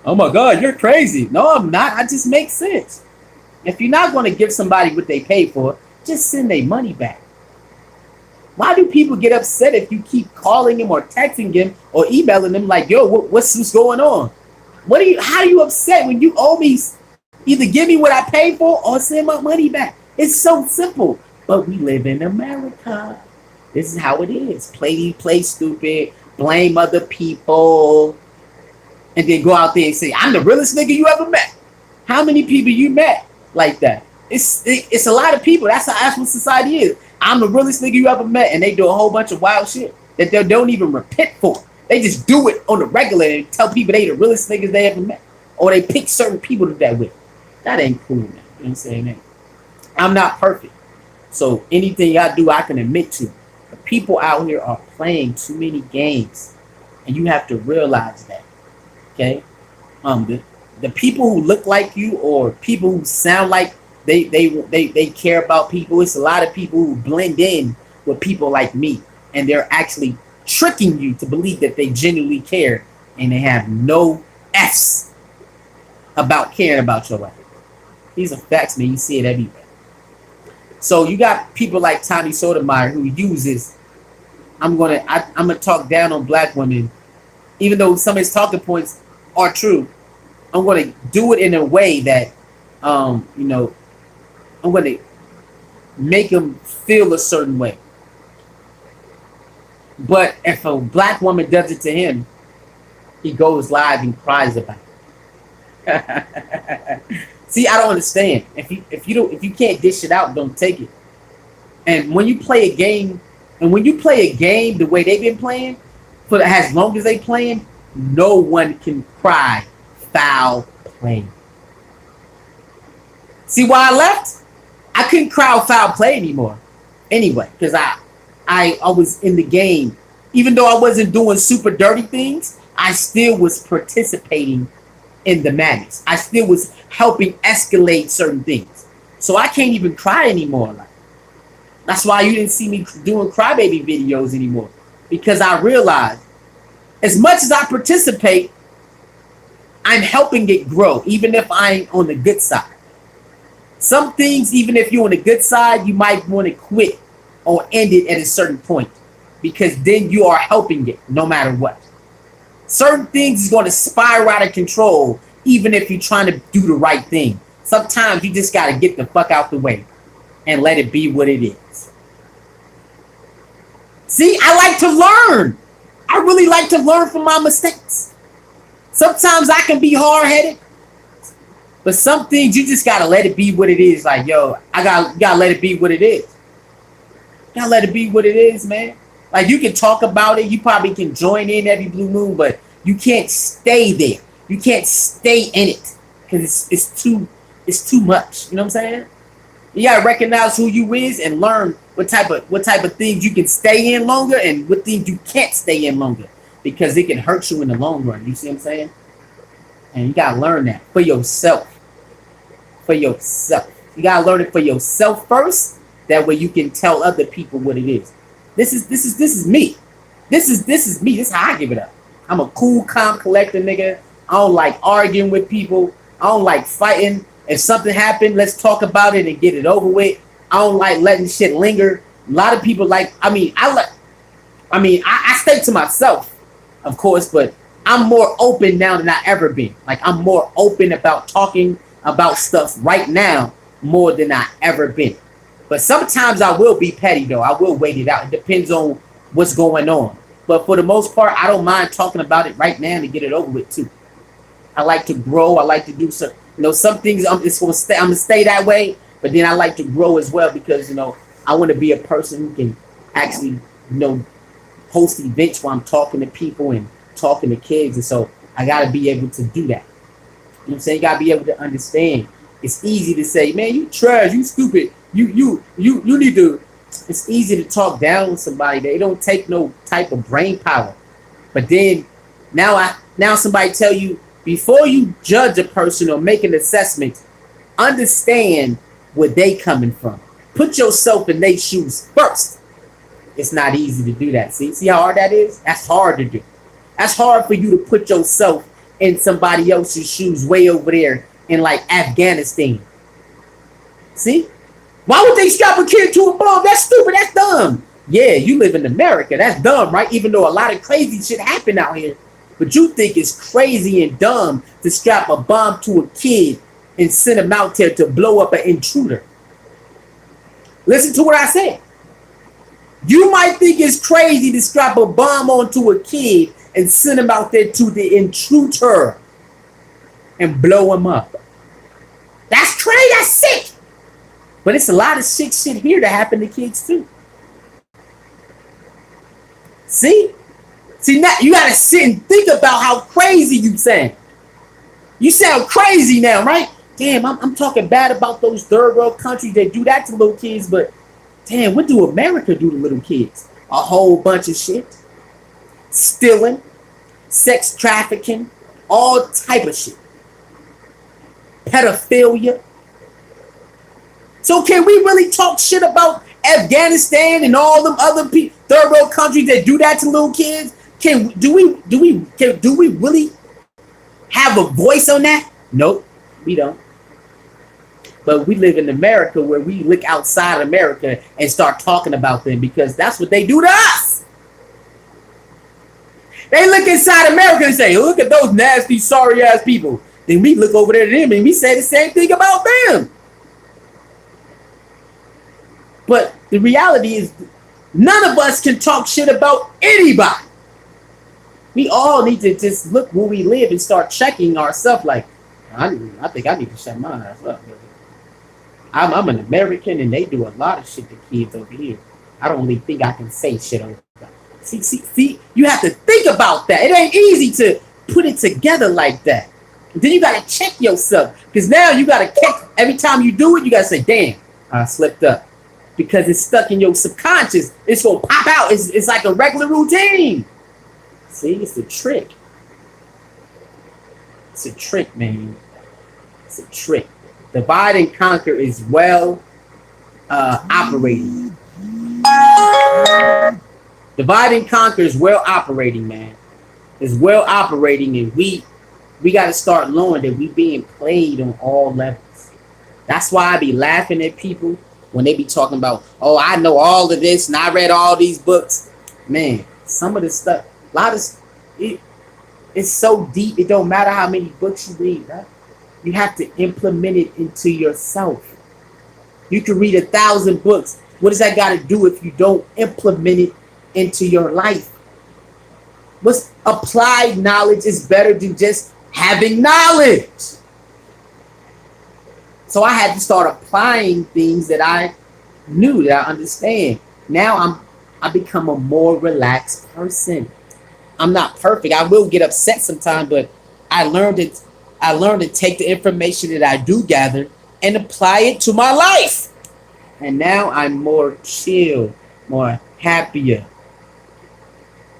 Oh my God, you're crazy. No, I'm not. I just make sense. If you're not going to give somebody what they paid for, just send their money back. Why do people get upset if you keep calling him or texting him or emailing them like, yo, what's going on? How are you upset when you owe me? Either give me what I paid for or send my money back. It's so simple. But we live in America. This is how it is. Play stupid, blame other people, and then go out there and say, I'm the realest nigga you ever met. How many people you met like that? It's a lot of people. That's what society is. I'm the realest nigga you ever met, and they do a whole bunch of wild shit that they don't even repent for. They just do it on the regular and tell people they the realest niggas they ever met, or they pick certain people to that with. That ain't cool, man. You know what I'm saying? Man? I'm not perfect, so anything I do, I can admit to. The people out here are playing too many games, and you have to realize that. Okay, the people who look like you or people who sound like they care about people. It's a lot of people who blend in with people like me, and they're actually tricking you to believe that they genuinely care, and they have no F's about caring about your life. These are facts, man. You see it everywhere. So you got people like Tommy Sotomayor who uses, I'm gonna talk down on black women, even though some of his talking points are true. I'm gonna do it in a way that I'm going to make him feel a certain way. But if a black woman does it to him, he goes live and cries about it. See, I don't understand. If you can't dish it out, don't take it. And when you play a game, the way they've been playing, for as long as they playing, no one can cry foul play. See why I left? I couldn't crowd foul play anymore. Anyway, because I was in the game. Even though I wasn't doing super dirty things, I still was participating in the madness. I still was helping escalate certain things. So I can't even cry anymore. That's why you didn't see me doing crybaby videos anymore. Because I realized as much as I participate, I'm helping it grow, even if I ain't on the good side. Some things, even if you're on the good side, you might want to quit or end it at a certain point, because then you are helping it no matter what. Certain things is going to spiral out of control, even if you're trying to do the right thing. Sometimes you just got to get the fuck out the way and let it be what it is. See, I like to learn. I really like to learn from my mistakes. Sometimes I can be hard-headed, but some things you just gotta let it be what it is. Like, yo, you gotta let it be what it is. You gotta let it be what it is, man. Like, you can talk about it, you probably can join in every blue moon, but you can't stay there. You can't stay in it because it's too much. You know what I'm saying? You gotta recognize who you is and learn what type of things you can stay in longer and what things you can't stay in longer, because it can hurt you in the long run. You see what I'm saying? And you gotta learn that for yourself. For yourself. You gotta learn it for yourself first. That way you can tell other people what it is. This is me. This is me. This is how I give it up. I'm a cool, calm, collector nigga. I don't like arguing with people. I don't like fighting. If something happened, let's talk about it and get it over with. I don't like letting shit linger. A lot of people like. I stay to myself, of course, but I'm more open now than I ever been. Like I'm more open about talking about stuff right now more than I ever been. But sometimes I will be petty though. I will wait it out. It depends on what's going on. But for the most part, I don't mind talking about it right now to get it over with too. I like to grow. I like to do some, some things. I'm gonna stay that way. But then I like to grow as well because I want to be a person who can actually host events where I'm talking to people and talking to kids, and so I gotta be able to do that. You know what I'm saying? You gotta be able to understand. It's easy to say, man, you trash, you stupid, you need to. It's easy to talk down with somebody. They don't take no type of brain power. But then now somebody tell you before you judge a person or make an assessment, understand where they coming from. Put yourself in their shoes first. It's not easy to do that. See how hard that is? That's hard to do. That's hard for you to put yourself in somebody else's shoes way over there in like Afghanistan. See? Why would they strap a kid to a bomb? That's stupid. That's dumb. Yeah, you live in America. That's dumb, right? Even though a lot of crazy shit happen out here. But you think it's crazy and dumb to strap a bomb to a kid and send him out there to blow up an intruder. Listen to what I said. You might think it's crazy to strap a bomb onto a kid and send him out there to the intruder and blow him up. That's crazy. That's sick. But it's a lot of sick shit here that happen to kids too. See? See, now you gotta sit and think about how crazy you sound. You sound crazy now, right? Damn, I'm talking bad about those third world countries that do that to little kids, but damn, what do America do to little kids? A whole bunch of shit. Stealing, sex trafficking, all type of shit. Pedophilia. So can we really talk shit about Afghanistan and all them other third world countries that do that to little kids? Do we really have a voice on that? Nope, we don't. But we live in America where we look outside America and start talking about them because that's what they do to us. They look inside America and say, look at those nasty, sorry ass people. Then we look over there to them and we say the same thing about them. But the reality is none of us can talk shit about anybody. We all need to just look where we live and start checking ourselves like, I think I need to shut my ass up. I'm an American and they do a lot of shit to kids over here. I don't really think I can say shit over that. See, you have to think about that. It ain't easy to put it together like that. And then you gotta check yourself. Because now you gotta catch, every time you do it, you gotta say, damn, I slipped up. Because it's stuck in your subconscious. It's gonna pop out. It's like a regular routine. See, it's a trick. It's a trick, man. It's a trick. Divide and conquer is well operating. Divide and conquer is well operating, man. It's well operating, and we got to start knowing that we being played on all levels. That's why I be laughing at people when they be talking about, oh, I know all of this and I read all these books. Man, some of the stuff, a lot of it's so deep. It don't matter how many books you read, right? You have to implement it into yourself. You can read 1,000 books. What does that got to do if you don't implement it into your life? What's applied knowledge is better than just having knowledge. So I had to start applying things that I knew, that I understand. Now I become a more relaxed person. I'm not perfect. I will get upset sometimes, but I learned to take the information that I do gather and apply it to my life. And now I'm more chill, more happier,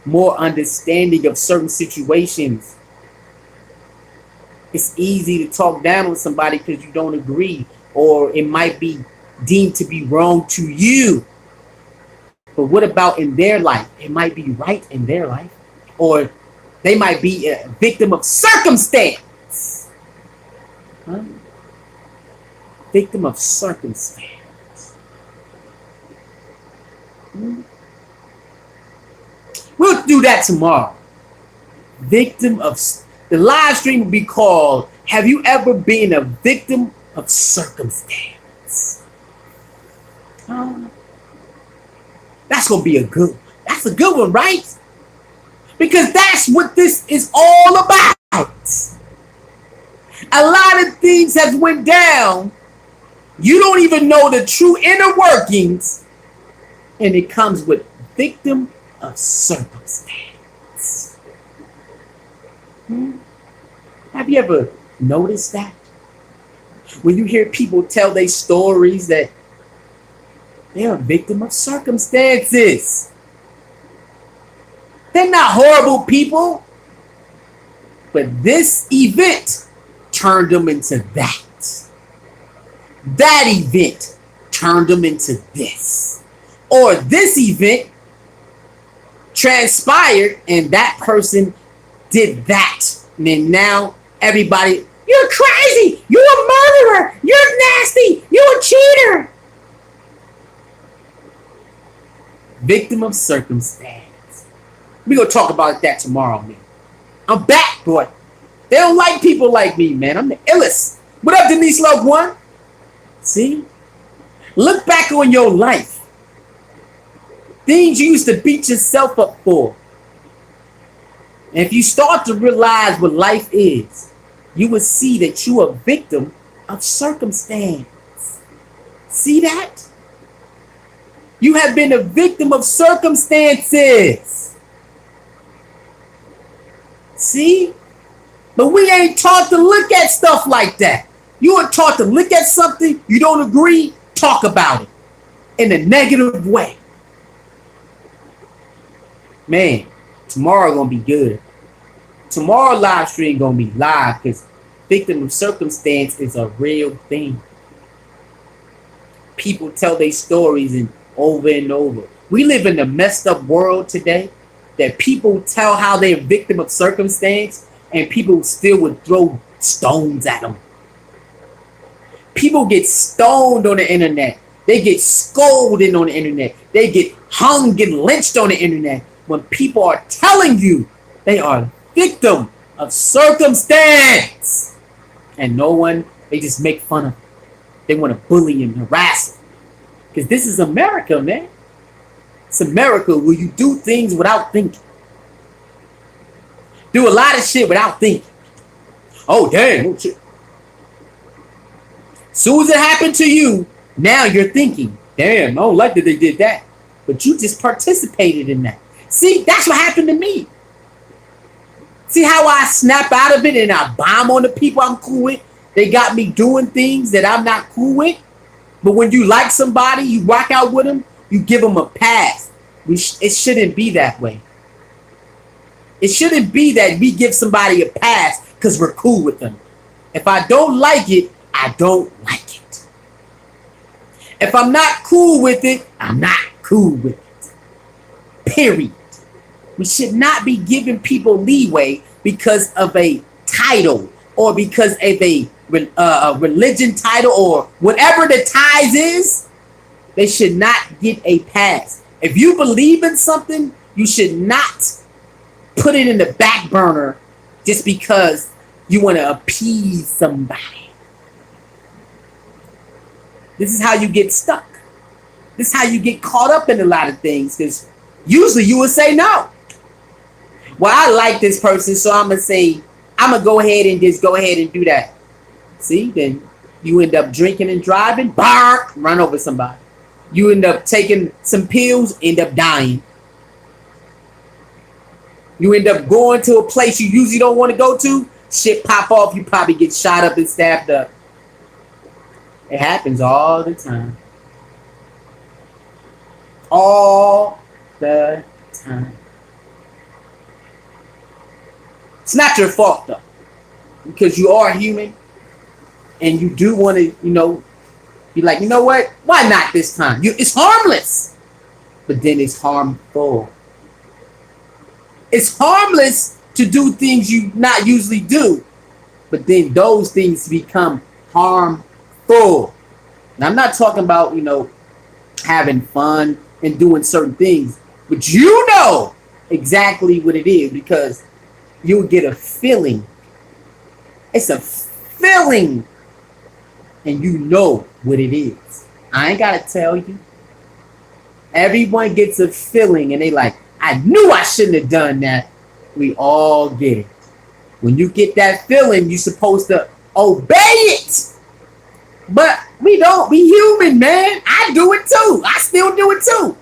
more understanding of certain situations. It's easy to talk down on somebody because you don't agree, or it might be deemed to be wrong to you. But what about in their life? It might be right in their life. Or they might be a victim of circumstance. Huh? Victim of circumstance. We'll do that tomorrow. Victim of the live stream will be called "Have you ever been a victim of circumstance?" That's gonna be a good one. That's a good one, right? Because that's what this is all about. A lot of things have went down. You don't even know the true inner workings, and it comes with victim of circumstance. Have you ever noticed that? When you hear people tell their stories that they're a victim of circumstances. They're not horrible people, but this event turned them into that. That event turned them into this. Or this event transpired and that person did that. And then now everybody, you're crazy, you're a murderer, you're nasty, you're a cheater. Victim of circumstance. We're going to talk about that tomorrow, man. I'm back, boy. They don't like people like me, man. I'm the illest. What up, Denise Loved One? See? Look back on your life. Things you used to beat yourself up for. And if you start to realize what life is, you will see that you are a victim of circumstance. See that? You have been a victim of circumstances. See? But we ain't taught to look at stuff like that. You are taught to look at something, you don't agree, talk about it in a negative way. Man, tomorrow gonna be good. Tomorrow live stream gonna be live because victim of circumstance is a real thing. People tell their stories and over and over. We live in a messed up world today that people tell how they're a victim of circumstance and people still would throw stones at them. People get stoned on the internet. They get scolded on the internet. They get hung and lynched on the internet when people are telling you they are a victim of circumstance. And no one, they just make fun of them. They want to bully and harass them. Because this is America, man. It's America where you do things without thinking. Do a lot of shit without thinking. Oh, damn. Oh, shit. Soon as it happened to you, now you're thinking, damn, I don't like that they did that. But you just participated in that. See, that's what happened to me. See how I snap out of it and I bomb on the people I'm cool with? They got me doing things that I'm not cool with. But when you like somebody, you rock out with them, you give them a pass. It shouldn't be that way. It shouldn't be that we give somebody a pass because we're cool with them. If I don't like it, I don't like it. If I'm not cool with it, I'm not cool with it. Period. We should not be giving people leeway because of a title or because of a religion title or whatever the ties is. They should not get a pass. If you believe in something, you should not put it in the back burner just because you want to appease somebody. This is how you get stuck. This is how you get caught up in a lot of things because usually you would say no. Well, I like this person, so I'm going to go ahead and just go ahead and do that. See, then you end up drinking and driving, bark, run over somebody. You end up taking some pills, end up dying. You end up going to a place you usually don't want to go to, shit pop off, you probably get shot up and stabbed up. It happens all the time. All the time. It's not your fault though, because you are human and you do want to, be like, you know what? Why not this time? It's harmless, but then it's harmful. It's harmless to do things you not usually do, but then those things become harmful. Now, I'm not talking about, having fun and doing certain things, but you know exactly what it is because you'll get a feeling. It's a feeling, and you know what it is. I ain't gotta tell you. Everyone gets a feeling, and they like, I knew I shouldn't have done that. We all get it. When you get that feeling, you're supposed to obey it. But we don't. We human, man. I do it too. I still do it too.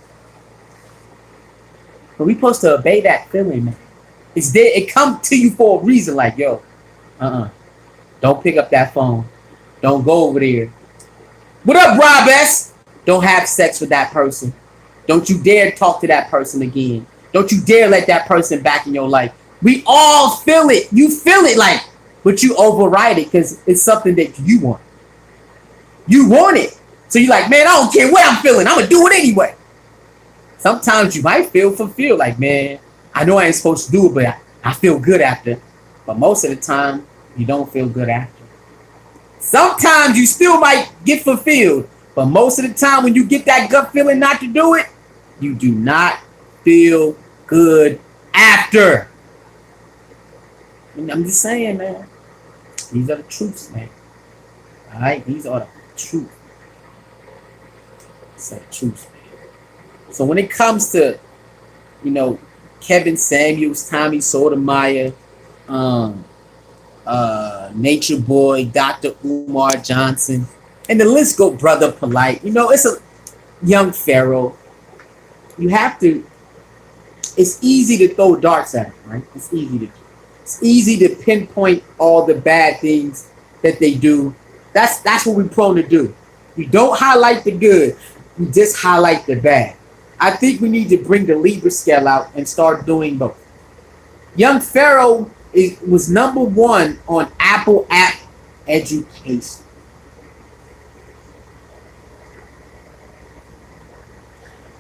But we supposed to obey that feeling, man. It's there. It come to you for a reason. Like, yo, don't pick up that phone. Don't go over there. What up, Rob S? Don't have sex with that person. Don't you dare talk to that person again. Don't you dare let that person back in your life. We all feel it. You feel it, like, but you override it because it's something that you want. You want it. So you're like, man, I don't care what I'm feeling. I'm going to do it anyway. Sometimes you might feel fulfilled. Like, man, I know I ain't supposed to do it, but I feel good after. But most of the time, you don't feel good after. Sometimes you still might get fulfilled. But most of the time, when you get that gut feeling not to do it, you do not feel good after. I'm just saying, man. These are the truths, man. All right? These are the truth. It's the truth, man. So when it comes to, Kevin Samuels, Tommy Sotomayor, Nature Boy, Dr. Umar Johnson, and the list go, Brother Polite. It's a young Pharaoh. You have to. It's easy to throw darts at him, right? It's easy to pinpoint all the bad things that they do. That's what we're prone to do. We don't highlight the good. We just highlight the bad. I think we need to bring the Libra scale out and start doing both. Young Pharaoh was number one on Apple App Education.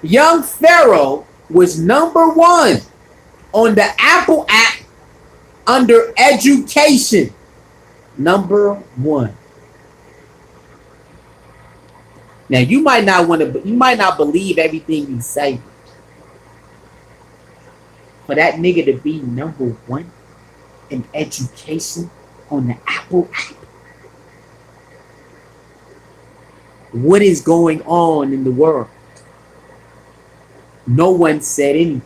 Young Pharaoh was number one on the Apple App under education. Number one. Now you might not believe everything you say. For that nigga to be number one in education on the Apple app. What is going on in the world? No one said anything.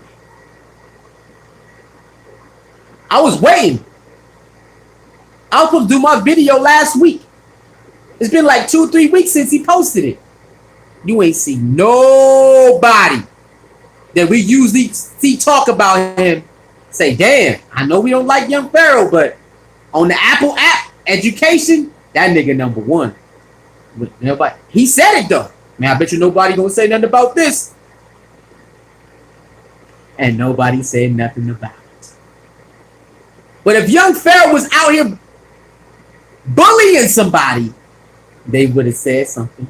I was waiting. I was supposed to do my video last week. It's been like 2-3 weeks since he posted it. You ain't see nobody that we usually see talk about him say, damn, I know we don't like Young Pharaoh, but on the Apple app education, that nigga number one. Nobody, he said it though. Man, I bet you nobody gonna say nothing about this. And nobody said nothing about it. But if Young Pharaoh was out here bullying somebody, they would have said something.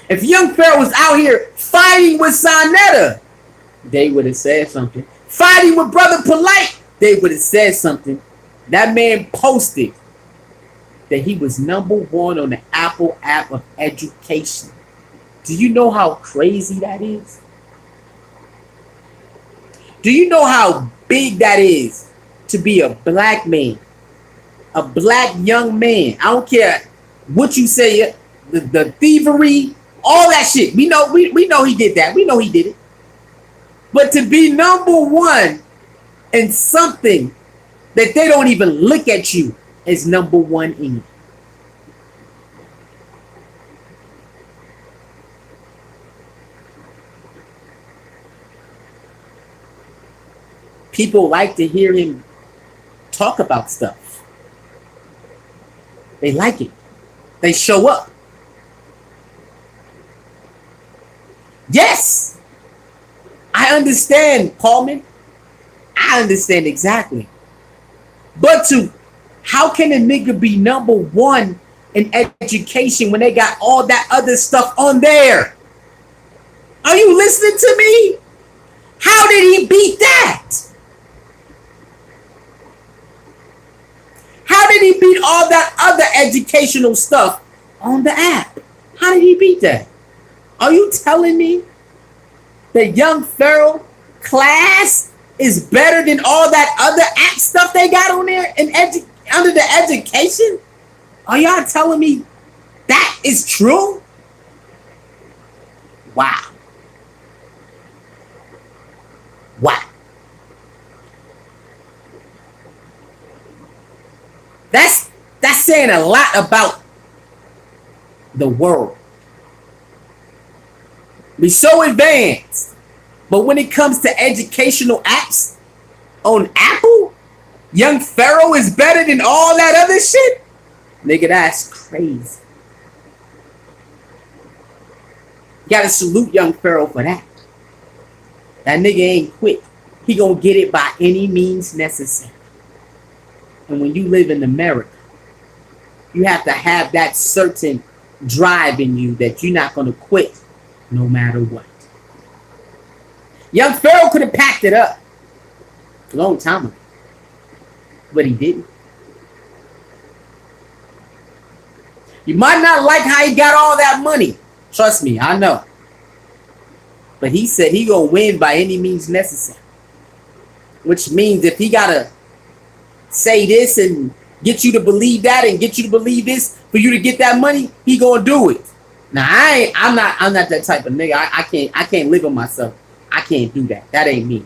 If Young Pharaoh was out here fighting with Sonetta, they would have said something. Fighting with Brother Polite, they would have said something. That man posted that he was number one on the Apple app of education. Do you know how crazy that is? Do you know how big that is to be a black man? A black young man. I don't care what you say, the thievery, all that shit. We know he did that. We know he did it. But to be number one in something that they don't even look at you as number one in. People like to hear him talk about stuff. They like it. They show up. Yes, I understand, Paulman. I understand exactly. But how can a nigga be number one in education when they got all that other stuff on there? Are you listening to me? How did he beat that? How did he beat all that other educational stuff on the app? How did he beat that? Are you telling me the Young Pharaoh class is better than all that other app stuff they got on there and under the education? Are y'all telling me that is true? Wow. Wow. That's saying a lot about the world. We so advanced, but when it comes to educational apps on Apple, Young Pharaoh is better than all that other shit? Nigga, that's crazy. You gotta salute Young Pharaoh for that. That nigga ain't quit. He gonna get it by any means necessary. And when you live in America, you have to have that certain drive in you that you're not gonna quit no matter what. Young Pharaoh could have packed it up a long time ago, but he didn't. You might not like how he got all that money. Trust me, I know. But he said he gonna win by any means necessary. Which means if he gotta say this and get you to believe that and get you to believe this for you to get that money, he gonna do it. Now I'm not that type of nigga. I can't live with myself. I can't do that. That ain't me.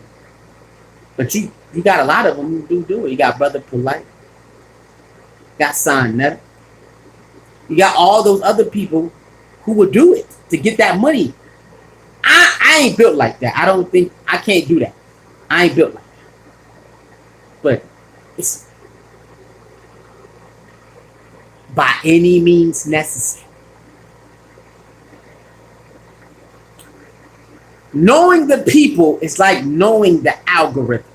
But you got a lot of them who do it. You got Brother Polite. Got Sign Netter. You got all those other people who would do it to get that money. I ain't built like that. I don't think I can't do that. I ain't built like that. But it's by any means necessary. Knowing the people is like knowing the algorithm.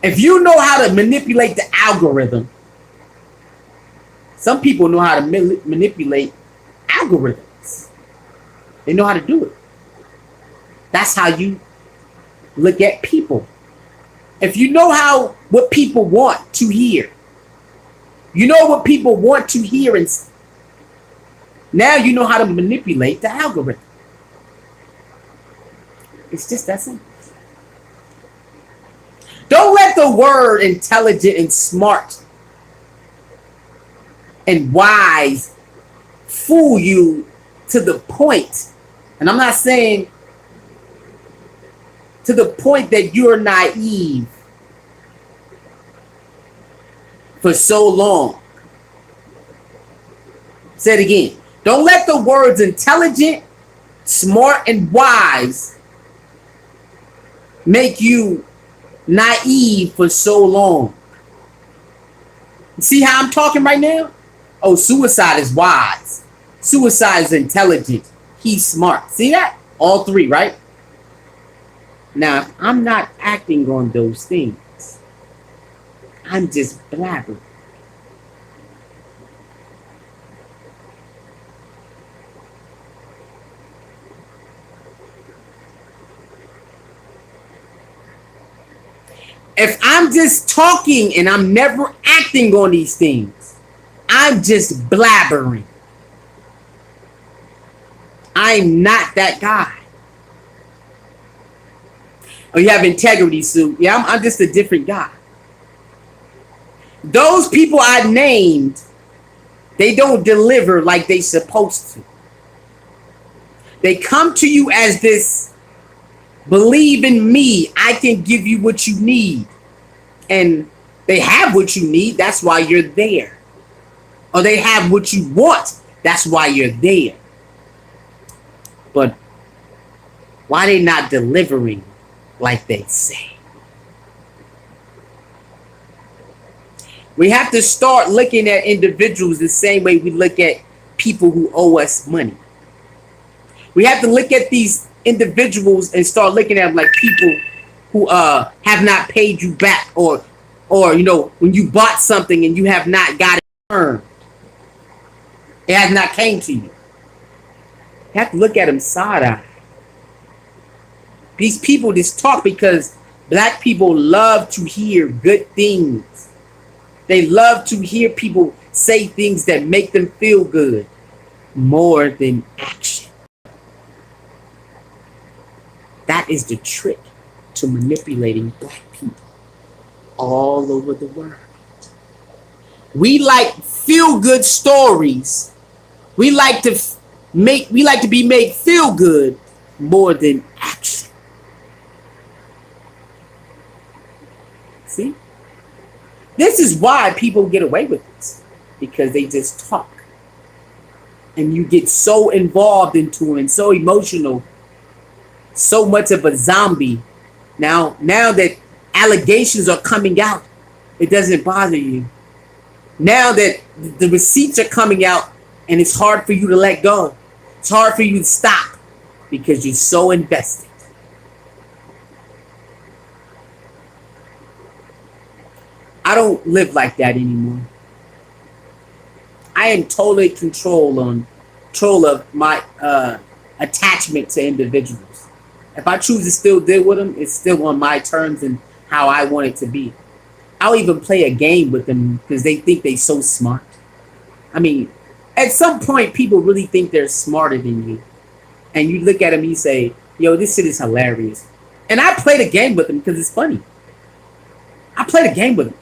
If you know how to manipulate the algorithm, some people know how to manipulate algorithms. They know how to do it. That's how you look at people. If you know what people want to hear, you know what people want to hear, and now you know how to manipulate the algorithm. It's just that simple. Don't let the word intelligent and smart and wise fool you to the point, and I'm not saying to the point that you're naive for so long. Say it again. Don't let the words intelligent, smart, and wise make you naive for so long. See how I'm talking right now? Oh, suicide is wise. Suicide is intelligent. He's smart. See that? All three, right? Now, I'm not acting on those things. I'm just blabbering. If I'm just talking and I'm never acting on these things, I'm just blabbering. I'm not that guy. Oh, you have integrity, Sue. Yeah, I'm just a different guy. Those people I named, they don't deliver like they supposed to. They come to you as this, believe in me, I can give you what you need. And they have what you need, that's why you're there. Or they have what you want, that's why you're there. But why they not delivering like they say? We have to start looking at individuals the same way we look at people who owe us money. We have to look at these individuals and start looking at them like people who have not paid you back, or you know, when you bought something and you have not got it returned, it has not came to you. You have to look at them side eye. These people just talk because black people love to hear good things. They love to hear people say things that make them feel good more than action. that is the trick to manipulating black people all over the world. We like feel good stories. We like to we like to be made feel good more than action. See? This is why people get away with this. Because they just talk. And you get so involved into it and so emotional, so much of a zombie. Now that allegations are coming out, it doesn't bother you. Now that the receipts are coming out and it's hard for you to let go. It's hard for you to stop because you're so invested. I don't live like that anymore. I am totally control of my attachment to individuals. If I choose to still deal with them, it's still on my terms and how I want it to be. I'll even play a game with them because they think they're so smart. I mean, at some point, people really think they're smarter than you. And you look at them and you say, yo, this shit is hilarious. And I play the game with them because it's funny. I play the game with them.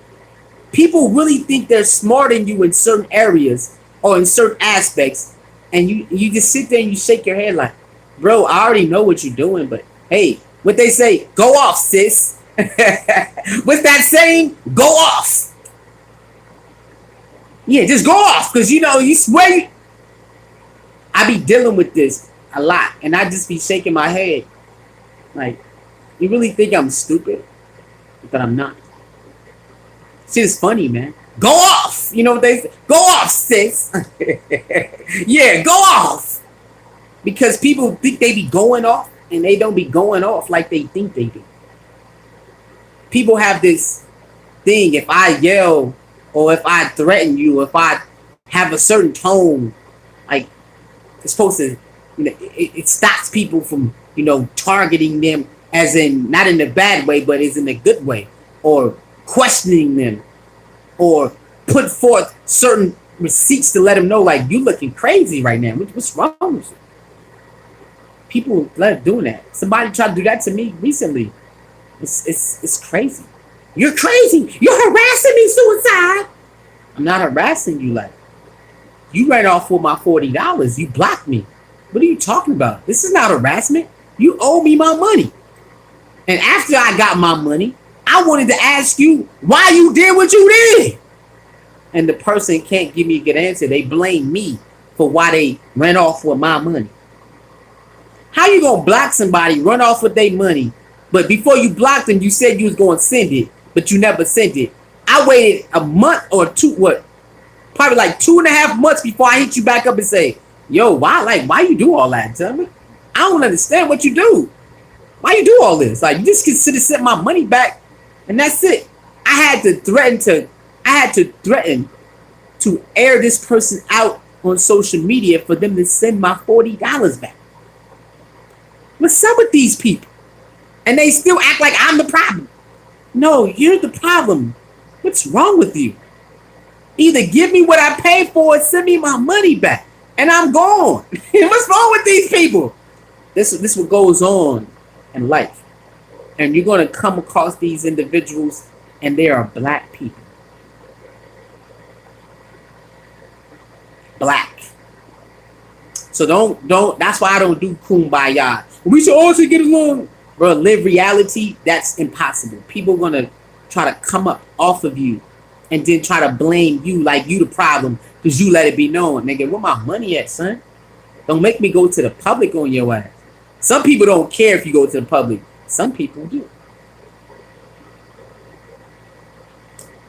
People really think they're smarter than you in certain areas or in certain aspects. And you just sit there and you shake your head like, bro, I already know what you're doing. But hey, what they say, go off, sis. What's that saying? Go off. Yeah, just go off. Because, you swear. I be dealing with this a lot. And I just be shaking my head. Like, you really think I'm stupid? But I'm not. Shit is funny, man. Go off. You know what they say? Go off, sis. Yeah, go off. Because people think they be going off. And they don't be going off like they think they do. People have this thing, if I yell or if I threaten you, if I have a certain tone, like it's supposed to, it stops people from, targeting them as in, not in a bad way, but as in a good way, or questioning them, or put forth certain receipts to let them know, like, you looking crazy right now. What's wrong with you? People love doing that. Somebody tried to do that to me recently. It's crazy. You're crazy. You're harassing me, suicide. I'm not harassing you. Like, you ran off with my $40. You blocked me. What are you talking about? This is not harassment. You owe me my money. And after I got my money, I wanted to ask you why you did what you did. And the person can't give me a good answer. They blame me for why they ran off with my money. How you gonna block somebody, run off with their money, but before you blocked them, you said you was gonna send it, but you never sent it? I waited a month or two, probably like 2.5 months before I hit you back up and say, yo, why you do all that? Tell me. I don't understand what you do. Why you do all this? Like, you just consider send my money back and that's it. I had to threaten to air this person out on social media for them to send my $40 back. What's up with these people? And they still act like I'm the problem. No, you're the problem. What's wrong with you? Either give me what I paid for or send me my money back. And I'm gone. What's wrong with these people? This is what goes on in life. And you're going to come across these individuals and they are black people. Black. So don't, that's why I don't do kumbaya. We should also get along. Bro, live reality, that's impossible. People are going to try to come up off of you and then try to blame you like you the problem because you let it be known. Nigga, where my money at, son? Don't make me go to the public on your ass. Some people don't care if you go to the public. Some people do.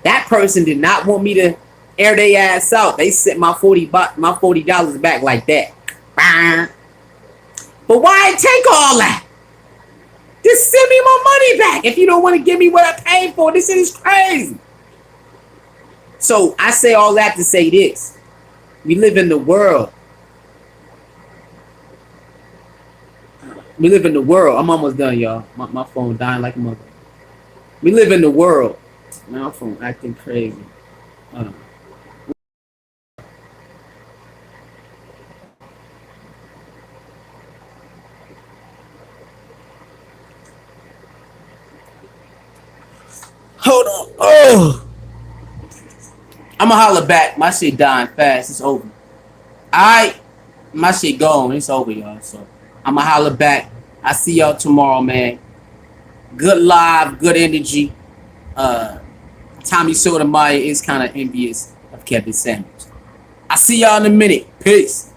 That person did not want me to air their ass out. They sent my $40 back like that. But why take all that? Just send me my money back if you don't want to give me what I paid for. This shit is crazy. So I say all that to say this. We live in the world. We live in the world. I'm almost done, y'all. My phone dying like a mother. We live in the world. My phone acting crazy. I'ma holler back. My shit dying fast. It's over. Alright, my shit gone. It's over, y'all. So I'ma holler back. I see y'all tomorrow, man. Good live, good energy. Uh, Tommy Sotomayor is kind of envious of Kevin Samuels. I see y'all in a minute. Peace.